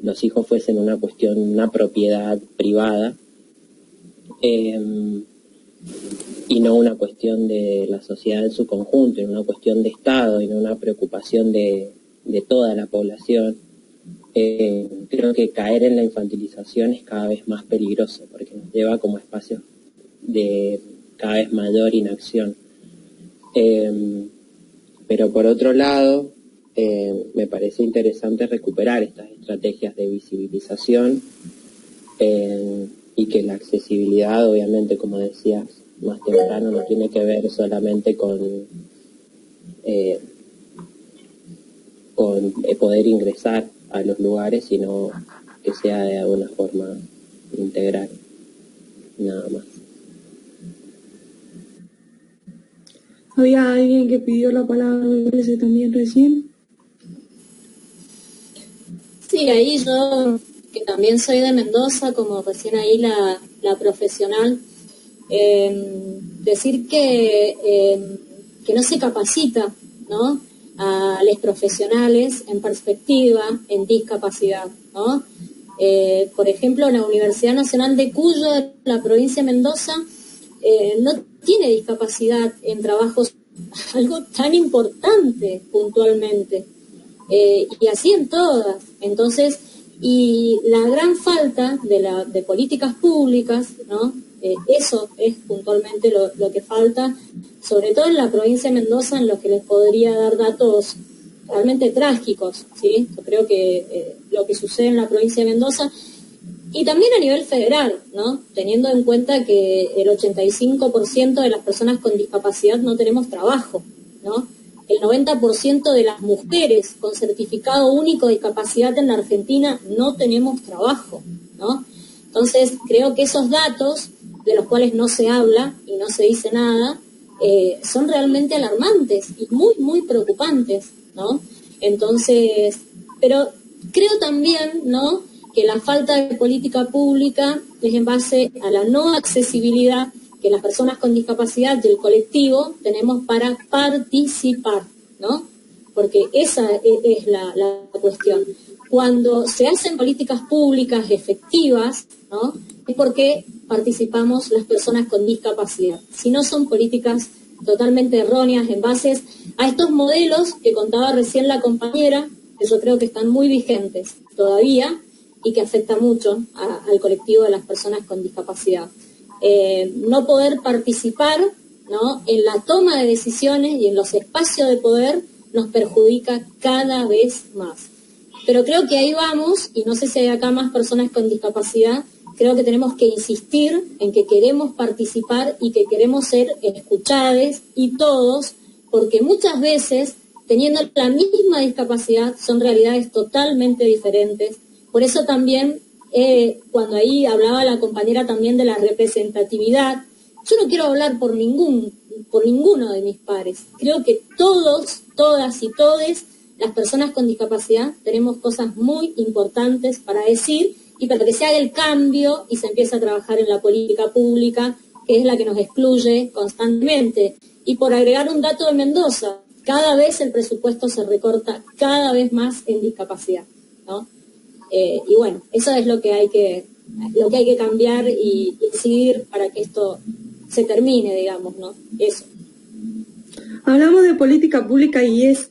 los hijos fuesen una cuestión, una propiedad privada, y no una cuestión de la sociedad en su conjunto, y una cuestión de Estado, y no una preocupación de toda la población. Creo que caer en la infantilización es cada vez más peligroso, porque nos lleva como espacios de cada vez mayor inacción. Pero por otro lado, me parece interesante recuperar estas estrategias de visibilización, y que la accesibilidad, obviamente, como decías más temprano, no tiene que ver solamente con poder ingresar a los lugares, sino que sea de alguna forma integral, nada más. Había alguien que pidió la palabra, me parece, también recién. Sí, ahí yo, que también soy de Mendoza, como recién ahí la profesional, decir que no se capacita, ¿no?, a los profesionales en perspectiva, en discapacidad, ¿no? Por ejemplo, la Universidad Nacional de Cuyo, de la provincia de Mendoza, no tiene discapacidad en trabajos, algo tan importante puntualmente, y así en todas. Entonces, y la gran falta de políticas públicas, ¿no? Eso es puntualmente lo que falta, sobre todo en la provincia de Mendoza, en los que les podría dar datos realmente trágicos, ¿sí? Yo creo que lo que sucede en la provincia de Mendoza, y también a nivel federal, ¿no?, teniendo en cuenta que el 85% de las personas con discapacidad no tenemos trabajo, ¿no? El 90% de las mujeres con certificado único de discapacidad en la Argentina no tenemos trabajo, ¿no? Entonces, creo que esos datos, de los cuales no se habla y no se dice nada, son realmente alarmantes y muy, muy preocupantes, ¿no? Entonces, pero creo también, ¿no?, que la falta de política pública es en base a la no accesibilidad que las personas con discapacidad y el colectivo tenemos para participar, ¿no? porque esa es la cuestión. Cuando se hacen políticas públicas efectivas, ¿no?, es porque participamos las personas con discapacidad. Si no, son políticas totalmente erróneas en base a estos modelos que contaba recién la compañera, que yo creo que están muy vigentes todavía y que afecta mucho al colectivo de las personas con discapacidad. No poder participar, ¿no?, en la toma de decisiones y en los espacios de poder nos perjudica cada vez más. Pero creo que ahí vamos, y no sé si hay acá más personas con discapacidad, creo que tenemos que insistir en que queremos participar y que queremos ser escuchados y todos, porque muchas veces, teniendo la misma discapacidad, son realidades totalmente diferentes. Por eso también, cuando ahí hablaba la compañera también de la representatividad, yo no quiero hablar por ninguno de mis pares. Creo que todos, todas y todes, las personas con discapacidad, tenemos cosas muy importantes para decir y para que se haga el cambio y se empiece a trabajar en la política pública, que es la que nos excluye constantemente. Y por agregar un dato de Mendoza, cada vez el presupuesto se recorta cada vez más en discapacidad, ¿no? Y bueno, eso es lo que hay que cambiar y incidir para que esto se termine, digamos, ¿no? Eso. Hablamos de política pública y es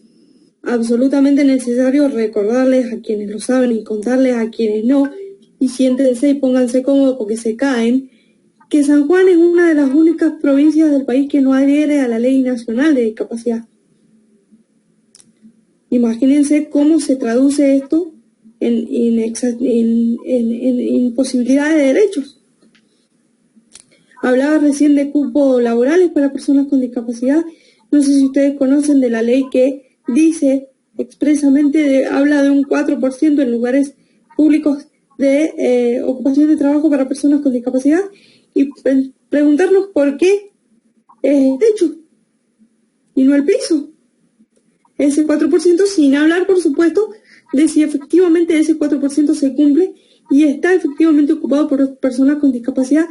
absolutamente necesario recordarles a quienes lo saben y contarles a quienes no, y siéntense y pónganse cómodos porque se caen, que San Juan es una de las únicas provincias del país que no adhiere a la Ley Nacional de Discapacidad. Imagínense cómo se traduce esto en imposibilidad de derechos. Hablaba recién de cupos laborales para personas con discapacidad. No sé si ustedes conocen de la ley que dice expresamente, habla de un 4% en lugares públicos de ocupación de trabajo para personas con discapacidad, y preguntarnos por qué es el techo y no el piso. Ese 4%, sin hablar, por supuesto, de si efectivamente ese 4% se cumple y está efectivamente ocupado por personas con discapacidad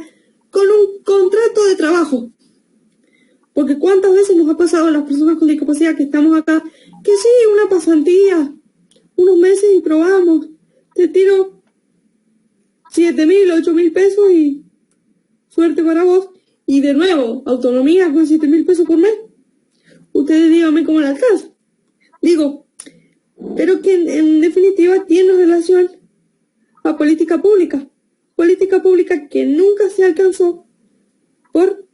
con un contrato de trabajo. Porque cuántas veces nos ha pasado a las personas con discapacidad que estamos acá, que sí, una pasantía, unos meses y probamos, te tiro 7.000, 8.000 pesos y suerte para vos. Y de nuevo, autonomía con 7.000 pesos por mes. Ustedes díganme cómo la alcanza. Digo, pero que en definitiva tiene relación a política pública que nunca se alcanzó por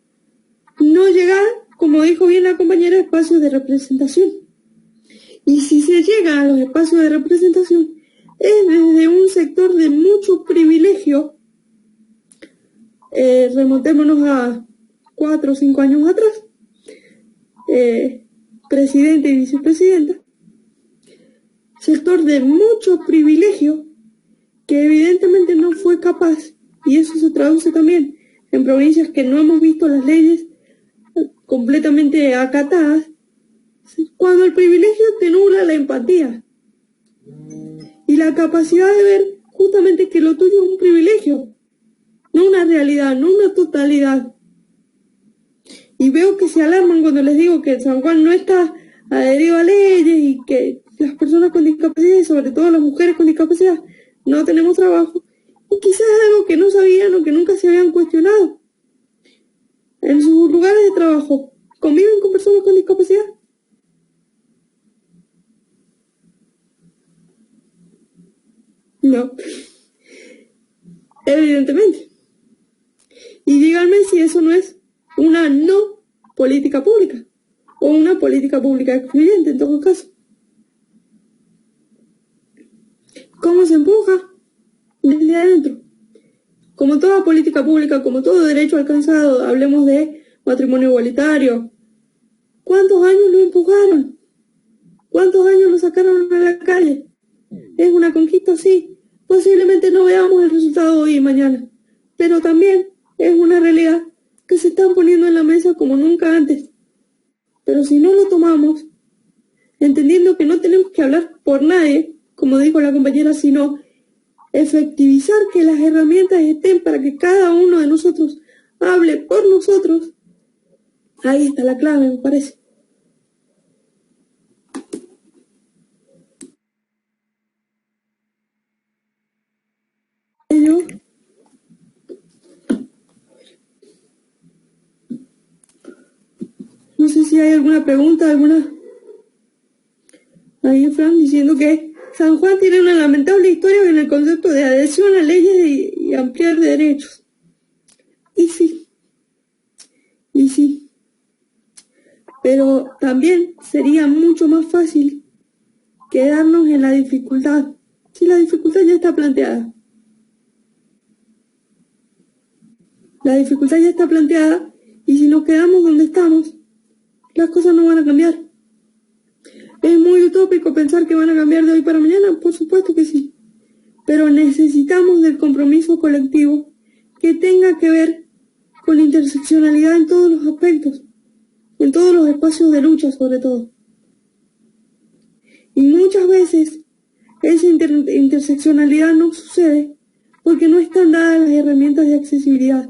no llegar, como dijo bien la compañera, a espacios de representación. Y si se llega a los espacios de representación, es desde un sector de mucho privilegio. Remontémonos a 4 o 5 años atrás, presidente y vicepresidenta, sector de mucho privilegio que evidentemente no fue capaz, y eso se traduce también en provincias que no hemos visto las leyes completamente acatadas, cuando el privilegio te nubla la empatía y la capacidad de ver justamente que lo tuyo es un privilegio, no una realidad, no una totalidad. Y veo que se alarman cuando les digo que San Juan no está adherido a leyes y que las personas con discapacidad, y sobre todo las mujeres con discapacidad, no tenemos trabajo. Y quizás algo que no sabían o que nunca se habían cuestionado. En sus lugares de trabajo, ¿conviven con personas con discapacidad? No. Evidentemente. Y díganme si eso no es una no política pública, o una política pública excluyente en todo caso. ¿Cómo se empuja? Desde adentro. Como toda política pública, como todo derecho alcanzado, hablemos de matrimonio igualitario. ¿Cuántos años lo empujaron? ¿Cuántos años lo sacaron a la calle? ¿Es una conquista? Sí. Posiblemente no veamos el resultado hoy y mañana, pero también es una realidad que se están poniendo en la mesa como nunca antes. Pero si no lo tomamos, entendiendo que no tenemos que hablar por nadie, como dijo la compañera, sino efectivizar que las herramientas estén para que cada uno de nosotros hable por nosotros, ahí está la clave, me parece. si hay alguna pregunta, Ahí Fran diciendo que San Juan tiene una lamentable historia en el concepto de adhesión a leyes y ampliar derechos. Y sí. Pero también sería mucho más fácil quedarnos en la dificultad, si la dificultad ya está planteada. La dificultad ya está planteada y si nos quedamos donde estamos, las cosas no van a cambiar. ¿Es muy utópico pensar que van a cambiar de hoy para mañana? Por supuesto que sí. Pero necesitamos del compromiso colectivo que tenga que ver con la interseccionalidad en todos los aspectos, en todos los espacios de lucha sobre todo. Y muchas veces esa interseccionalidad no sucede porque no están dadas las herramientas de accesibilidad.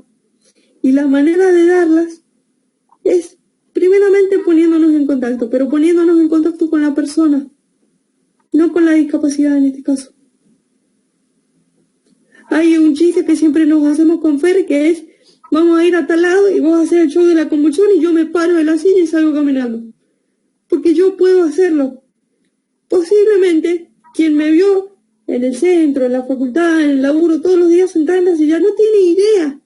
Y la manera de darlas es primeramente poniéndonos en contacto, pero poniéndonos en contacto con la persona, no con la discapacidad en este caso. Hay un chiste que siempre nos hacemos con Fer, que es: vamos a ir a tal lado y vos vas a hacer el show de la convulsión y yo me paro de la silla y salgo caminando. Porque yo puedo hacerlo. Posiblemente quien me vio en el centro, en la facultad, en el laburo, todos los días sentada en la silla, no tiene idea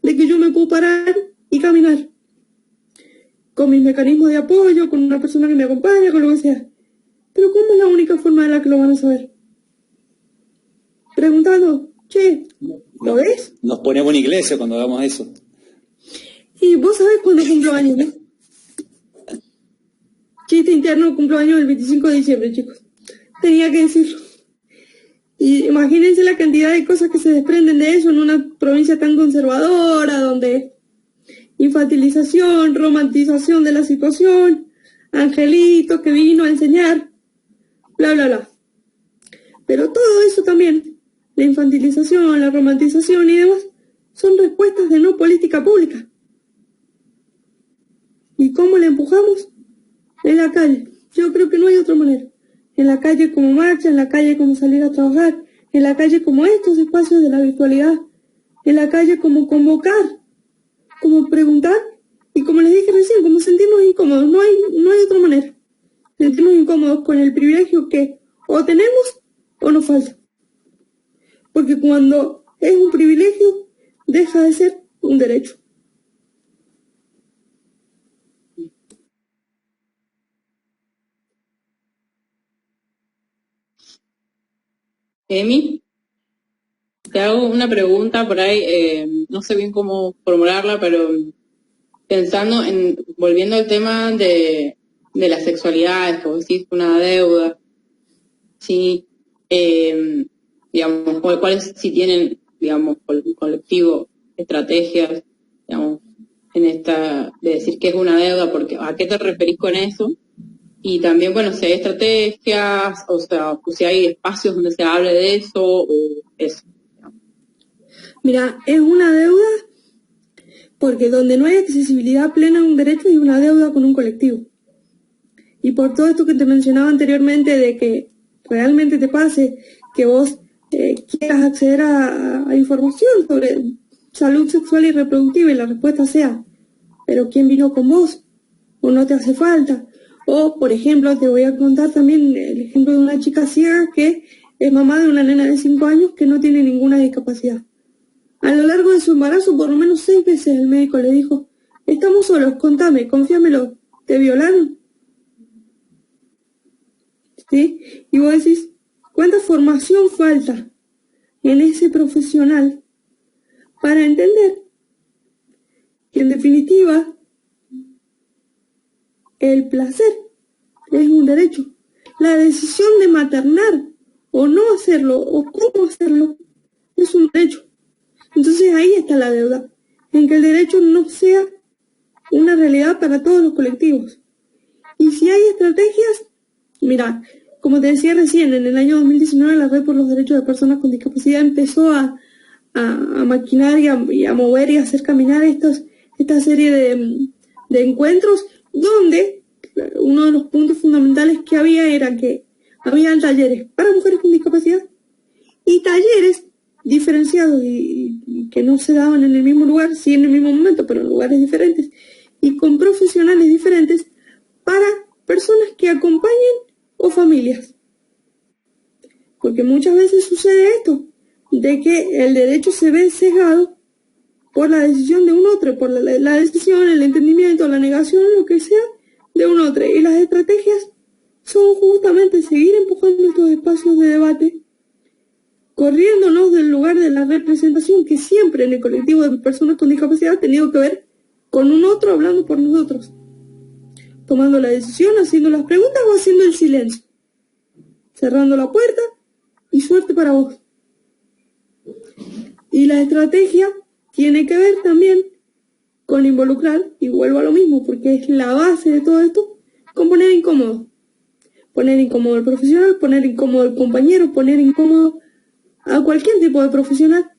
de que yo me puedo parar y caminar. Con mis mecanismos de apoyo, con una persona que me acompaña, con lo que sea. Pero ¿cómo es la única forma de la que lo van a saber? Preguntando: che, ¿lo ves? Nos ponemos en iglesia cuando hagamos eso. Y vos sabés cuándo cumplo años, ¿no? Chiste interno, cumplo años el 25 de diciembre, chicos. Tenía que decirlo. Y imagínense la cantidad de cosas que se desprenden de eso en una provincia tan conservadora, donde infantilización, romantización de la situación, angelito que vino a enseñar, bla, bla, bla. Pero todo eso también, la infantilización, la romantización y demás, son respuestas de no política pública. ¿Y cómo le empujamos? En la calle. Yo creo que no hay otra manera. En la calle como marcha, en la calle como salir a trabajar, en la calle como estos espacios de la virtualidad, en la calle como convocar, como preguntar y, como les dije recién, como sentirnos incómodos. No hay otra manera. Sentirnos incómodos con el privilegio que o tenemos o nos falta. Porque cuando es un privilegio, deja de ser un derecho. Emi, te hago una pregunta por ahí, no sé bien cómo formularla, pero pensando volviendo al tema de la sexualidad, como decís, una deuda, ¿sí? Digamos, cuáles si tienen, digamos, colectivo, estrategias, digamos, en esta, de decir que es una deuda, porque ¿a qué te referís con eso? Y también, bueno, si hay estrategias, o sea, si hay espacios donde se hable de eso, o eso. Mira, es una deuda porque donde no hay accesibilidad plena a un derecho, hay una deuda con un colectivo. Y por todo esto que te mencionaba anteriormente, de que realmente te pase que vos quieras acceder a información sobre salud sexual y reproductiva y la respuesta sea: ¿pero quién vino con vos? ¿O no te hace falta? O, por ejemplo, te voy a contar también el ejemplo de una chica ciega que es mamá de una nena de 5 años que no tiene ninguna discapacidad. A lo largo de su embarazo, por lo menos 6 veces el médico le dijo: estamos solos, contame, confíamelo, ¿te violaron? ¿Sí? Y vos decís, ¿cuánta formación falta en ese profesional para entender que, en definitiva, el placer es un derecho? La decisión de maternar o no hacerlo, o cómo hacerlo, es un derecho. Entonces ahí está la deuda, en que el derecho no sea una realidad para todos los colectivos. Y si hay estrategias, mira, como te decía recién, en el año 2019 la Red por los Derechos de Personas con Discapacidad empezó a maquinar y a mover y a hacer caminar esta serie de encuentros, donde uno de los puntos fundamentales que había era que había talleres para mujeres con discapacidad y talleres diferenciados y que no se daban en el mismo lugar, sí en el mismo momento, pero en lugares diferentes y con profesionales diferentes que acompañen o familias. Porque muchas veces sucede esto, de que el derecho se ve sesgado por la decisión de un otro, por la decisión, el entendimiento, la negación, lo que sea, de un otro. Y las estrategias son justamente seguir empujando estos espacios de debate, corriéndonos del lugar de la representación que siempre en el colectivo de personas con discapacidad ha tenido que ver con un otro hablando por nosotros, tomando la decisión, haciendo las preguntas o haciendo el silencio, cerrando la puerta y suerte para vos. Y la estrategia tiene que ver también con involucrar, y vuelvo a lo mismo, porque es la base de todo esto, con poner incómodo. Poner incómodo al profesional, poner incómodo al compañero, poner incómodo a cualquier tipo de profesional,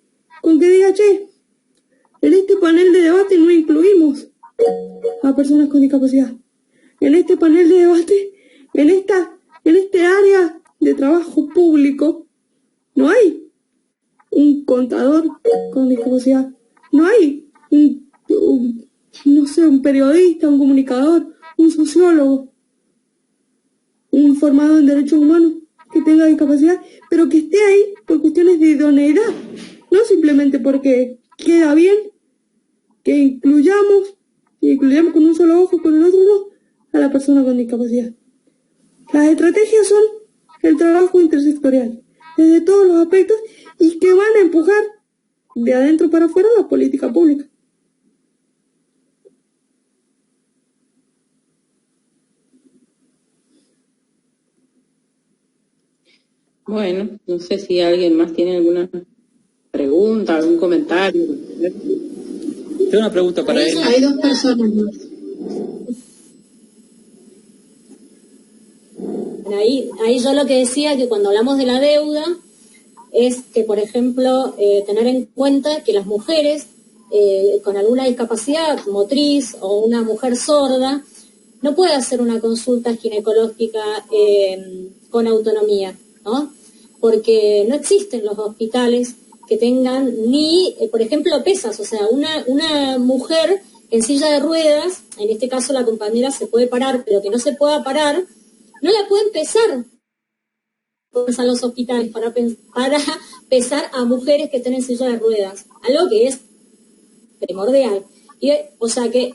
con que diga, che, en este panel de debate no incluimos a personas con discapacidad. En este panel de debate, en este área de trabajo público, no hay un contador con discapacidad, no hay un periodista, un comunicador, un sociólogo, un formado en derechos humanos que tenga discapacidad, pero que esté ahí por cuestiones de idoneidad, no simplemente porque queda bien que incluyamos con un solo ojo, con el otro no, a la persona con discapacidad. Las estrategias son el trabajo intersectorial, desde todos los aspectos, y que van a empujar de adentro para afuera la política pública. Bueno, no sé si alguien más tiene alguna pregunta, algún comentario. Tengo una pregunta para él. Hay dos personas más. Ahí yo lo que decía, que cuando hablamos de la deuda, es que, por ejemplo, tener en cuenta que las mujeres con alguna discapacidad motriz o una mujer sorda no puede hacer una consulta ginecológica con autonomía, ¿no? Porque no existen los hospitales que tengan ni, por ejemplo, pesas. O sea, una mujer en silla de ruedas, en este caso la compañera se puede parar, pero que no se pueda parar, no la pueden pesar a los hospitales para pesar a mujeres que estén en silla de ruedas, algo que es primordial. Y, o sea que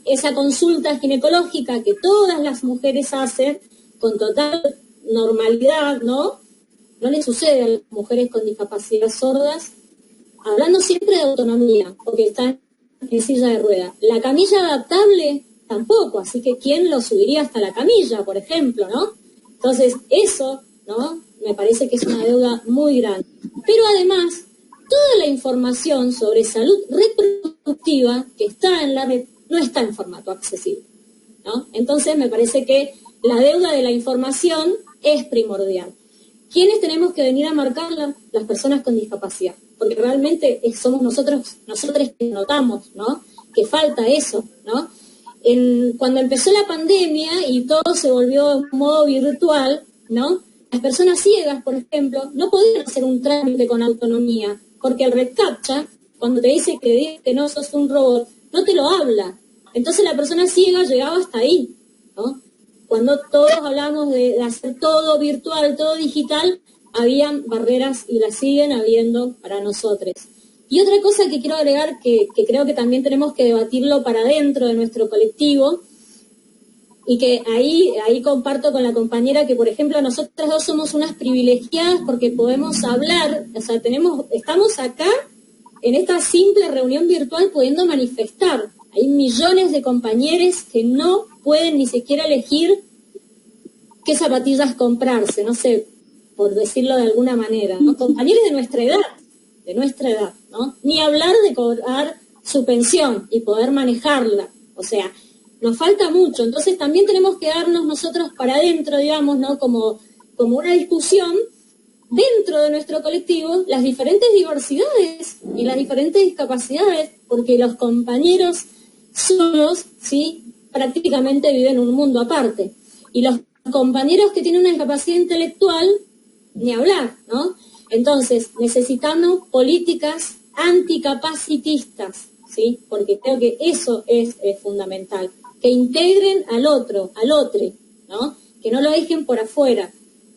esa consulta ginecológica que todas las mujeres hacen con total normalidad, ¿no? No le sucede a las mujeres con discapacidad sordas, hablando siempre de autonomía, porque están en silla de ruedas. La camilla adaptable tampoco, así que ¿quién lo subiría hasta la camilla, por ejemplo, no? Entonces, eso, ¿no? Me parece que es una deuda muy grande. Pero además, toda la información sobre salud reproductiva que está en la red no está en formato accesible, ¿no? Entonces, me parece que la deuda de la información es primordial. ¿Quiénes tenemos que venir a marcarla? Las personas con discapacidad, porque realmente somos nosotros que notamos, ¿no? Que falta eso, ¿no? Cuando empezó la pandemia y todo se volvió en modo virtual, ¿no? Las personas ciegas, por ejemplo, no podían hacer un trámite con autonomía, porque el Red Captcha, cuando te dice que no sos un robot, no te lo habla. Entonces la persona ciega llegaba hasta ahí, ¿no? Cuando todos hablamos de hacer todo virtual, todo digital, habían barreras y las siguen habiendo para nosotros. Y otra cosa que quiero agregar, que creo que también tenemos que debatirlo para dentro de nuestro colectivo, y que ahí comparto con la compañera que, por ejemplo, nosotras dos somos unas privilegiadas porque podemos hablar, o sea, estamos acá en esta simple reunión virtual pudiendo manifestar. Hay millones de compañeros que no pueden ni siquiera elegir qué zapatillas comprarse, no sé, por decirlo de alguna manera, ¿no? Compañeros de nuestra edad, ¿no? Ni hablar de cobrar su pensión y poder manejarla, o sea, nos falta mucho. Entonces también tenemos que darnos nosotros para adentro, digamos, ¿no? Como una discusión dentro de nuestro colectivo, las diferentes diversidades y las diferentes discapacidades, porque los compañeros solos, ¿sí?, prácticamente viven un mundo aparte. Y los compañeros que tienen una discapacidad intelectual, ni hablar, ¿no? Entonces, necesitamos políticas anticapacitistas, ¿sí? Porque creo que eso es fundamental. Que integren al otro, ¿no? Que no lo dejen por afuera.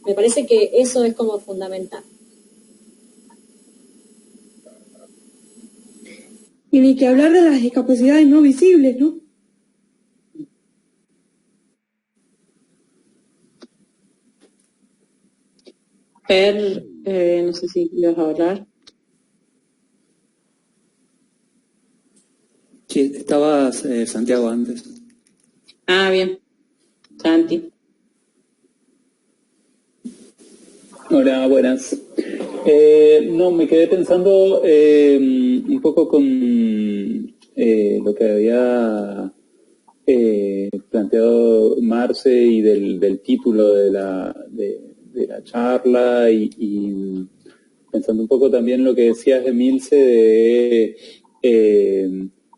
Me parece que eso es como fundamental. Y ni que hablar de las discapacidades no visibles, ¿no? Per, no sé si ibas a hablar. Sí, estaba Santiago antes. Ah, bien. Santi. Hola, buenas. No, me quedé pensando un poco con lo que había planteado Marce y del título de la charla y pensando un poco también lo que decías, Emilce, de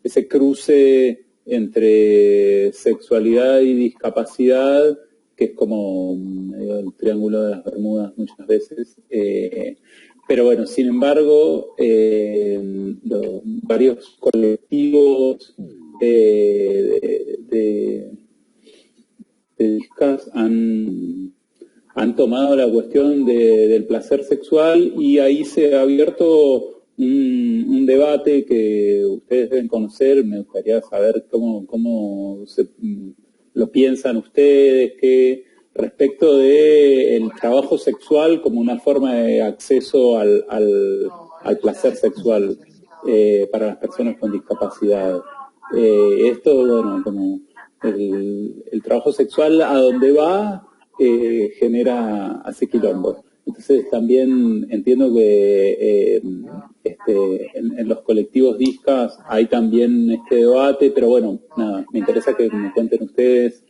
ese cruce entre sexualidad y discapacidad, que es como medio el triángulo de las Bermudas muchas veces. Pero bueno, sin embargo, varios colectivos de discas han tomado la cuestión del placer sexual y ahí se ha abierto un debate que ustedes deben conocer. Me gustaría saber cómo lo piensan ustedes, que respecto del trabajo sexual como una forma de acceso al placer sexual para las personas con discapacidad. Esto, bueno, como el trabajo sexual a donde va hace quilombo. Entonces también entiendo que en los colectivos discas hay también este debate, pero bueno, nada, me interesa que me cuenten ustedes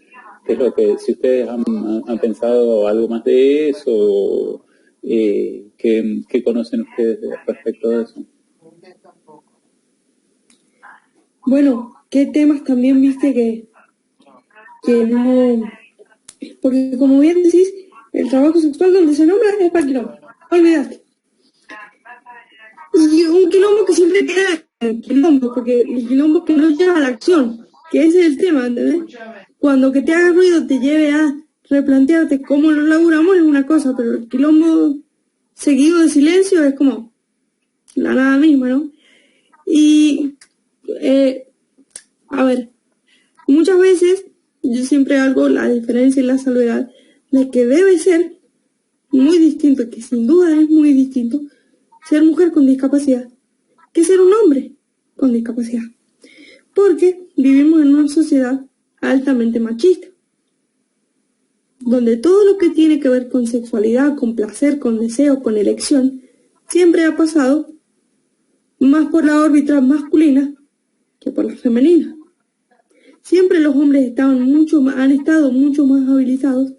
qué es lo que, si ustedes han pensado algo más de eso, qué conocen ustedes respecto de eso. Bueno, ¿qué temas también viste que no? Porque como bien decís, el trabajo sexual donde se nombra es para quilombo, olvidaste. Y un quilombo que siempre queda en quilombo, porque el quilombo que no lleva a la acción, que ese es el tema, ¿entendés? Cuando que te haga ruido te lleve a replantearte cómo lo laburamos es una cosa, pero el quilombo seguido de silencio es como la nada misma, ¿no? Y, a ver, muchas veces yo siempre hago la diferencia y la salvedad de que debe ser muy distinto, que sin duda es muy distinto, ser mujer con discapacidad que ser un hombre con discapacidad. Porque vivimos en una sociedad altamente machista, donde todo lo que tiene que ver con sexualidad, con placer, con deseo, con elección, siempre ha pasado más por la órbita masculina que por la femenina. Siempre los hombres han estado mucho más habilitados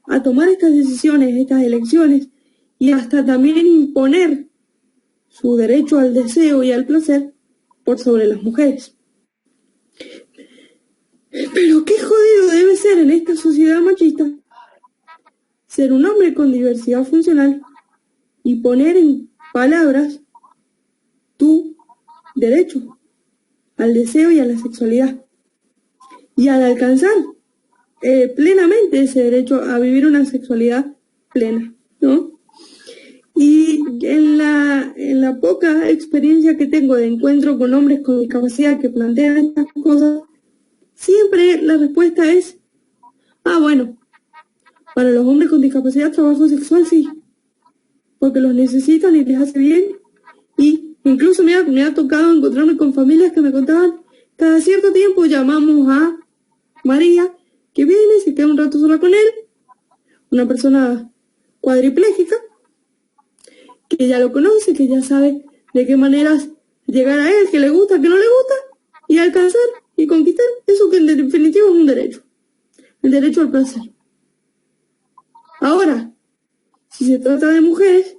a tomar estas decisiones, estas elecciones, y hasta también imponer su derecho al deseo y al placer por sobre las mujeres. Pero qué jodido debe ser en esta sociedad machista ser un hombre con diversidad funcional y poner en palabras tu derecho al deseo y a la sexualidad, y al alcanzar plenamente ese derecho a vivir una sexualidad plena, ¿no? Y en la poca experiencia que tengo de encuentro con hombres con discapacidad que plantean estas cosas, siempre la respuesta es, bueno, para los hombres con discapacidad trabajo sexual sí, porque los necesitan y les hace bien. Y incluso me ha tocado encontrarme con familias que me contaban, cada cierto tiempo llamamos a María, que viene, se queda un rato sola con él, una persona cuadripléjica, que ya lo conoce, que ya sabe de qué maneras llegar a él, que le gusta, que no le gusta, y alcanzar y conquistar eso que en definitiva es un derecho, el derecho al placer. Ahora, si se trata de mujeres,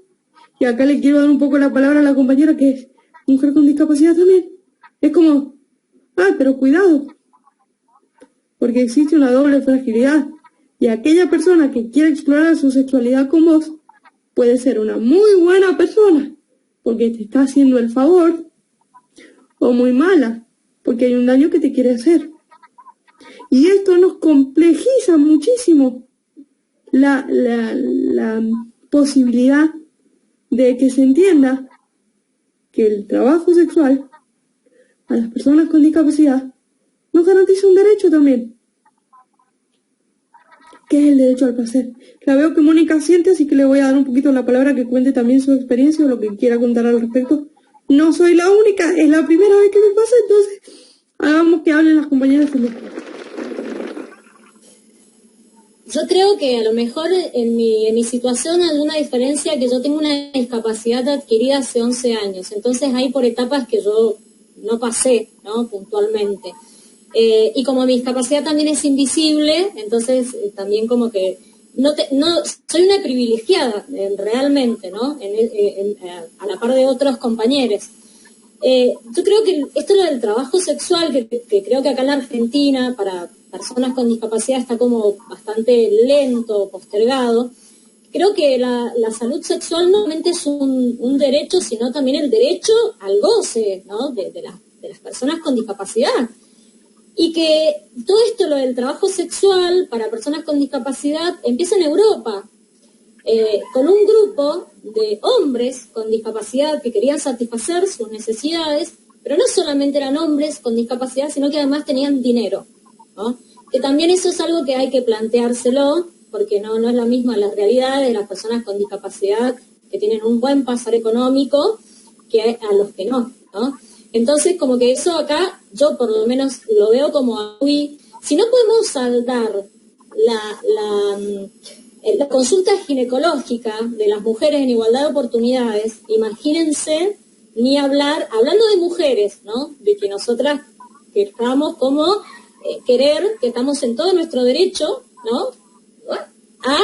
y acá le quiero dar un poco la palabra a la compañera que es mujer con discapacidad también, es como, pero cuidado, porque existe una doble fragilidad, y aquella persona que quiere explorar su sexualidad con vos puede ser una muy buena persona, porque te está haciendo el favor, o muy mala, porque hay un daño que te quiere hacer. Y esto nos complejiza muchísimo la posibilidad de que se entienda que el trabajo sexual a las personas con discapacidad nos garantiza un derecho también, que es el derecho al placer. La veo que Mónica siente, así que le voy a dar un poquito la palabra que cuente también su experiencia o lo que quiera contar al respecto. No soy la única, es la primera vez que me pasa, entonces hagamos que hablen las compañeras también. Yo creo que a lo mejor en mi situación hay una diferencia, que yo tengo una discapacidad adquirida hace 11 años, entonces hay por etapas que yo no pasé, ¿no? Puntualmente. Y como mi discapacidad también es invisible, entonces también como que no soy una privilegiada realmente, ¿no? A la par de otros compañeros. Yo creo que esto lo del trabajo sexual, que creo que acá en la Argentina para personas con discapacidad está como bastante lento, postergado. Creo que la salud sexual no solamente es un derecho, sino también el derecho al goce, ¿no? de las personas con discapacidad. Y que todo esto, lo del trabajo sexual para personas con discapacidad, empieza en Europa, con un grupo de hombres con discapacidad que querían satisfacer sus necesidades, pero no solamente eran hombres con discapacidad, sino que además tenían dinero, ¿no? Que también eso es algo que hay que planteárselo, porque no es la misma la realidad de las personas con discapacidad que tienen un buen pasar económico que a los que no, ¿no? Entonces, como que eso acá, yo por lo menos lo veo como muy... Si no podemos saldar la consulta ginecológica de las mujeres en igualdad de oportunidades, imagínense, ni hablar, hablando de mujeres, ¿no? De que nosotras que estamos como querer, que estamos en todo nuestro derecho, ¿no? A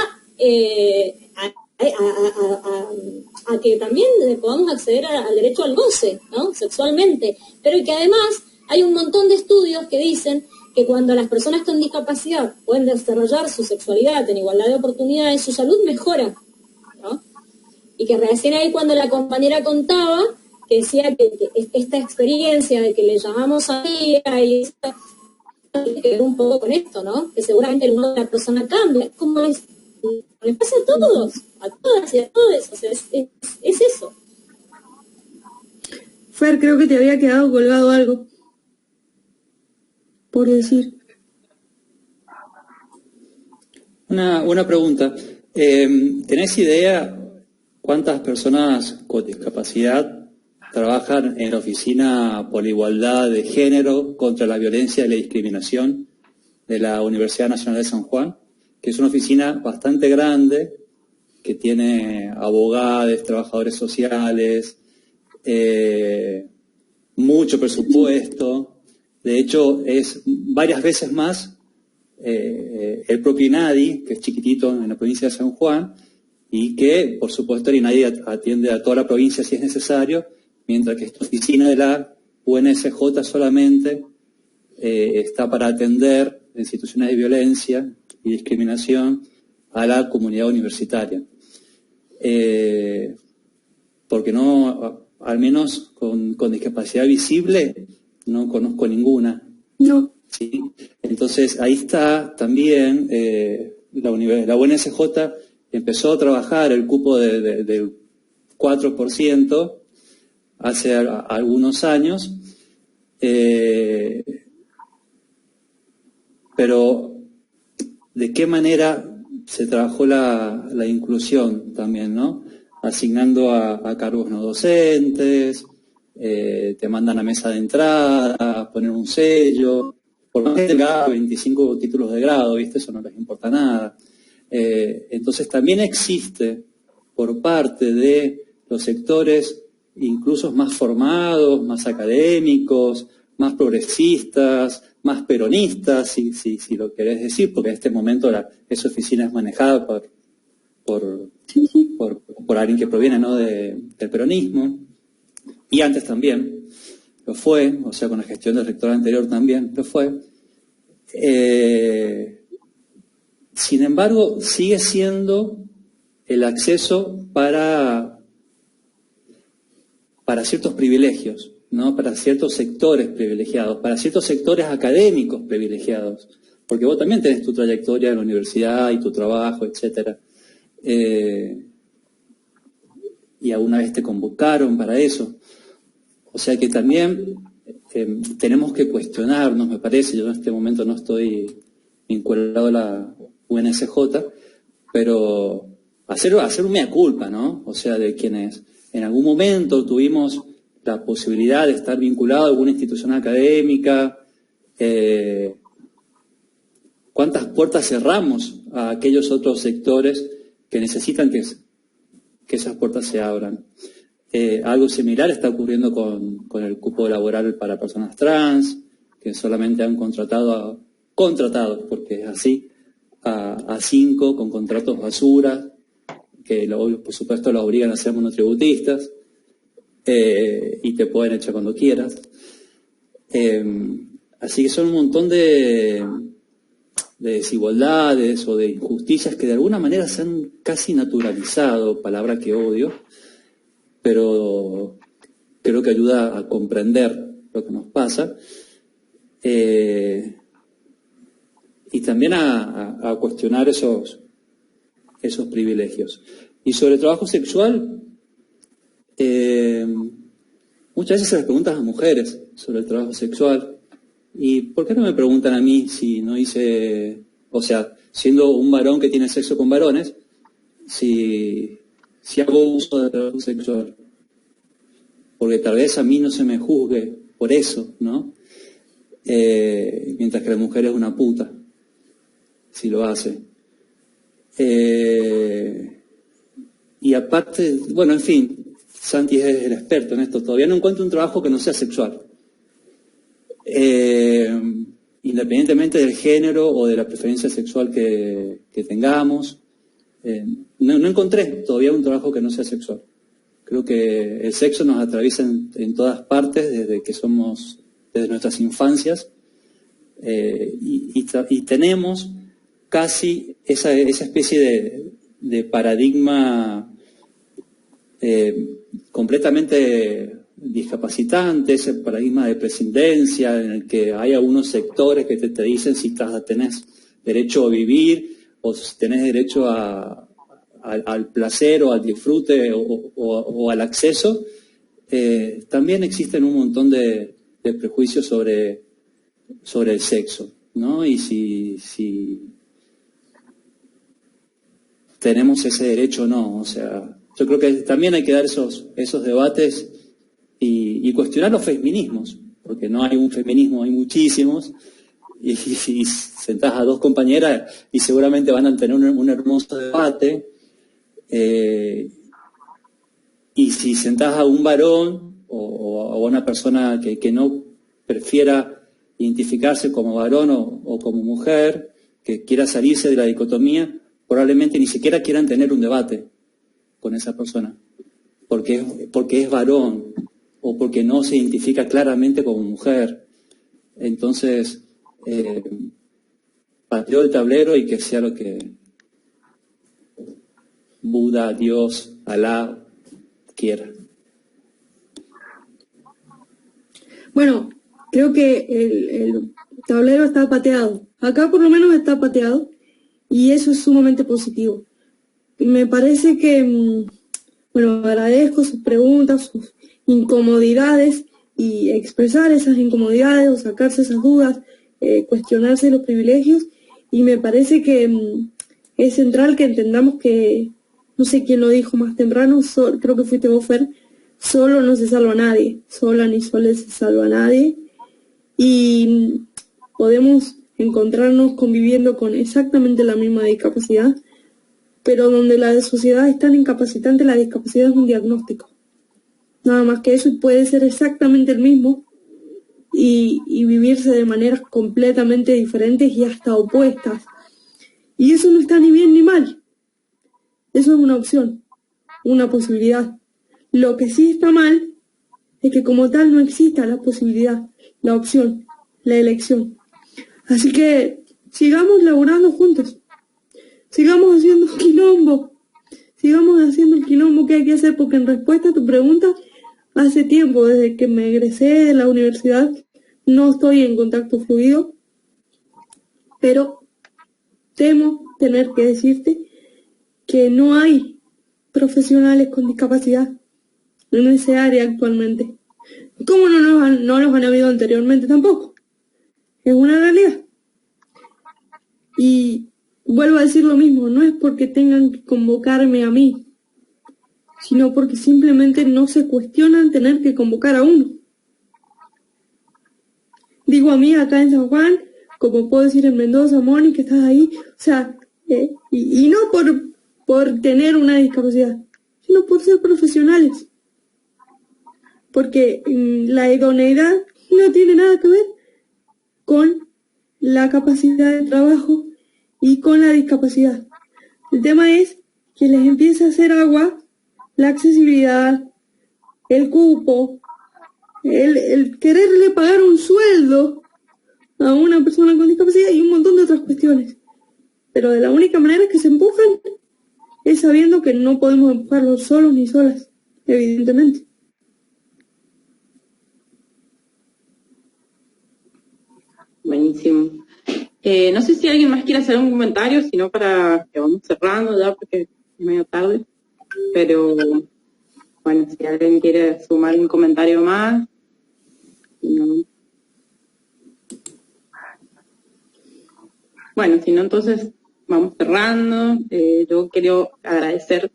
que también podamos acceder al derecho al goce, ¿no? Sexualmente, pero que además hay un montón de estudios que dicen que cuando las personas con discapacidad pueden desarrollar su sexualidad en igualdad de oportunidades, su salud mejora, ¿no? Y que recién ahí cuando la compañera contaba, que decía que esta experiencia de que le llamamos a ella y esta, tiene que ver un poco con esto, ¿no? Que seguramente el modo de la persona cambia, como les pasa a todos, a todas y a todos, o sea, es eso. Fer, creo que te había quedado colgado algo por decir. Una pregunta. ¿Tenés idea cuántas personas con discapacidad trabajan en la Oficina por la Igualdad de Género contra la Violencia y la Discriminación de la Universidad Nacional de San Juan? Que es una oficina bastante grande, que tiene abogados, trabajadores sociales, mucho presupuesto. De hecho, es varias veces más el propio INADI, que es chiquitito en la provincia de San Juan, y que, por supuesto, el INADI atiende a toda la provincia si es necesario, mientras que esta oficina de la UNSJ solamente está para atender en situaciones de violencia y discriminación a la comunidad universitaria. Porque no, al menos con discapacidad visible, no conozco ninguna. No. ¿Sí? Entonces, ahí está también la UNSJ empezó a trabajar el cupo del 4% hace algunos años, pero ¿de qué manera se trabajó la inclusión también, ¿no? Asignando a cargos no docentes, te mandan a mesa de entrada, poner un sello, por más que tenga 25 títulos de grado, ¿viste? Eso no les importa nada. Entonces también existe por parte de los sectores incluso más formados, más académicos, más progresistas, más peronistas, si lo querés decir, porque en este momento esa oficina es manejada por alguien que proviene, ¿no? del peronismo, y antes también lo fue, o sea, con la gestión del rector anterior también lo fue. Sin embargo, sigue siendo el acceso para ciertos privilegios, ¿no? Para ciertos sectores privilegiados, para ciertos sectores académicos privilegiados, porque vos también tenés tu trayectoria en la universidad y tu trabajo, etcétera. Y alguna vez te convocaron para eso. O sea que también tenemos que cuestionarnos, me parece. Yo en este momento no estoy vinculado a la UNSJ, pero hacer un mea culpa, ¿no? O sea, de quienes en algún momento tuvimos la posibilidad de estar vinculado a alguna institución académica, cuántas puertas cerramos a aquellos otros sectores que necesitan que esas puertas se abran. Algo similar está ocurriendo con el cupo laboral para personas trans, que solamente han contratado, porque es así, a 5 con contratos basura, que por supuesto los obligan a ser monotributistas, y te pueden echar cuando quieras. Así que son un montón de desigualdades o de injusticias que de alguna manera se han casi naturalizado, palabra que odio, pero creo que ayuda a comprender lo que nos pasa, y también a cuestionar esos privilegios. Y sobre el trabajo sexual, muchas veces se les pregunta a las mujeres sobre el trabajo sexual. ¿Y por qué no me preguntan a mí si no hice, o sea, siendo un varón que tiene sexo con varones, si hago uso de trabajo sexual? Porque tal vez a mí no se me juzgue por eso, ¿no? Mientras que la mujer es una puta, si lo hace. Y aparte, bueno, en fin, Santi es el experto en esto. Todavía no encuentro un trabajo que no sea sexual. Independientemente del género o de la preferencia sexual que tengamos, no encontré todavía un trabajo que no sea sexual. Creo que el sexo nos atraviesa en todas partes desde nuestras infancias, y tenemos casi esa especie de paradigma completamente discapacitante, ese paradigma de prescindencia en el que hay algunos sectores que te dicen si tenés derecho a vivir o si tenés derecho al placer o al disfrute o al acceso. También existen un montón de prejuicios sobre el sexo, ¿no? Y si tenemos ese derecho o no. O sea, yo creo que también hay que dar esos debates y cuestionar los feminismos, porque no hay un feminismo, hay muchísimos, y sentás a 2 compañeras y seguramente van a tener un hermoso debate, y si sentás a un varón o a una persona que no prefiera identificarse como varón o como mujer, que quiera salirse de la dicotomía, probablemente ni siquiera quieran tener un debate con esa persona, porque es varón o porque no se identifica claramente como mujer. Entonces, pateó el tablero y que sea lo que Buda, Dios, Alá quiera. Bueno, creo que el tablero está pateado. Acá por lo menos está pateado y eso es sumamente positivo. Me parece que, bueno, agradezco sus preguntas, sus incomodidades y expresar esas incomodidades o sacarse esas dudas, cuestionarse los privilegios, y me parece que es central que entendamos que, no sé quién lo dijo más temprano, creo que fuiste vos, Fer, solo no se salva a nadie, sola ni sola se salva a nadie, y podemos encontrarnos conviviendo con exactamente la misma discapacidad, pero donde la sociedad es tan incapacitante, la discapacidad es un diagnóstico. Nada más que eso, y puede ser exactamente el mismo y vivirse de maneras completamente diferentes y hasta opuestas. Y eso no está ni bien ni mal. Eso es una opción, una posibilidad. Lo que sí está mal es que como tal no exista la posibilidad, la opción, la elección. Así que sigamos laburando juntos, sigamos haciendo un quilombo, sigamos haciendo el quilombo que hay que hacer, porque en respuesta a tu pregunta, hace tiempo, desde que me egresé de la universidad, no estoy en contacto fluido pero temo tener que decirte que no hay profesionales con discapacidad en ese área actualmente. ¿Cómo no los han habido anteriormente tampoco? Es una realidad. Y vuelvo a decir lo mismo, no es porque tengan que convocarme a mí, sino porque simplemente no se cuestionan tener que convocar a uno. Digo a mí acá en San Juan, como puedo decir en Mendoza, Moni, que estás ahí, o sea, y no por tener una discapacidad, sino por ser profesionales. Porque la idoneidad no tiene nada que ver con la capacidad de trabajo y con la discapacidad. El tema es que les empieza a hacer agua la accesibilidad, el cupo, el quererle pagar un sueldo a una persona con discapacidad y un montón de otras cuestiones. Pero de la única manera que se empujan es sabiendo que no podemos empujarlos solos ni solas, evidentemente. Buenísimo. No sé si alguien más quiere hacer un comentario, sino para que vamos cerrando ya porque es medio tarde. Pero bueno, si alguien quiere sumar un comentario más. No. Bueno, si no, entonces vamos cerrando. Yo quiero agradecer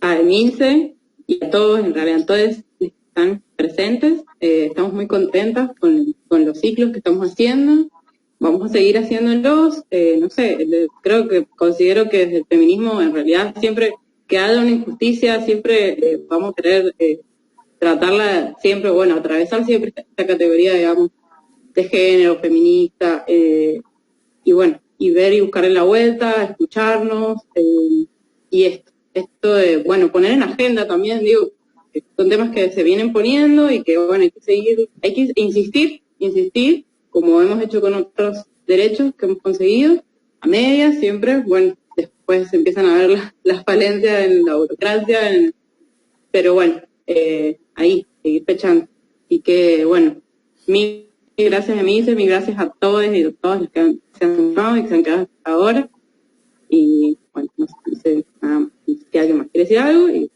a Emilce y a todos, en realidad a todos los que están presentes. Estamos muy contentas con los ciclos que estamos haciendo. Vamos a seguir haciéndolos. No sé, considero que desde el feminismo, en realidad, siempre que haya una injusticia, siempre vamos a querer tratarla siempre, bueno, atravesar siempre esta categoría, digamos, de género, feminista, y bueno, y ver y buscarle la vuelta, escucharnos, y esto de, bueno, poner en agenda también, digo, son temas que se vienen poniendo y que, bueno, hay que insistir, como hemos hecho con otros derechos que hemos conseguido, a medias siempre, bueno, después se empiezan a ver las falencias en la burocracia, pero bueno, ahí, seguir pechando. Y que, bueno, mil gracias a mí, mil gracias a todos y a todas los que se han sumado y que se han quedado hasta ahora. Y bueno, no sé si alguien más quiere decir algo. Y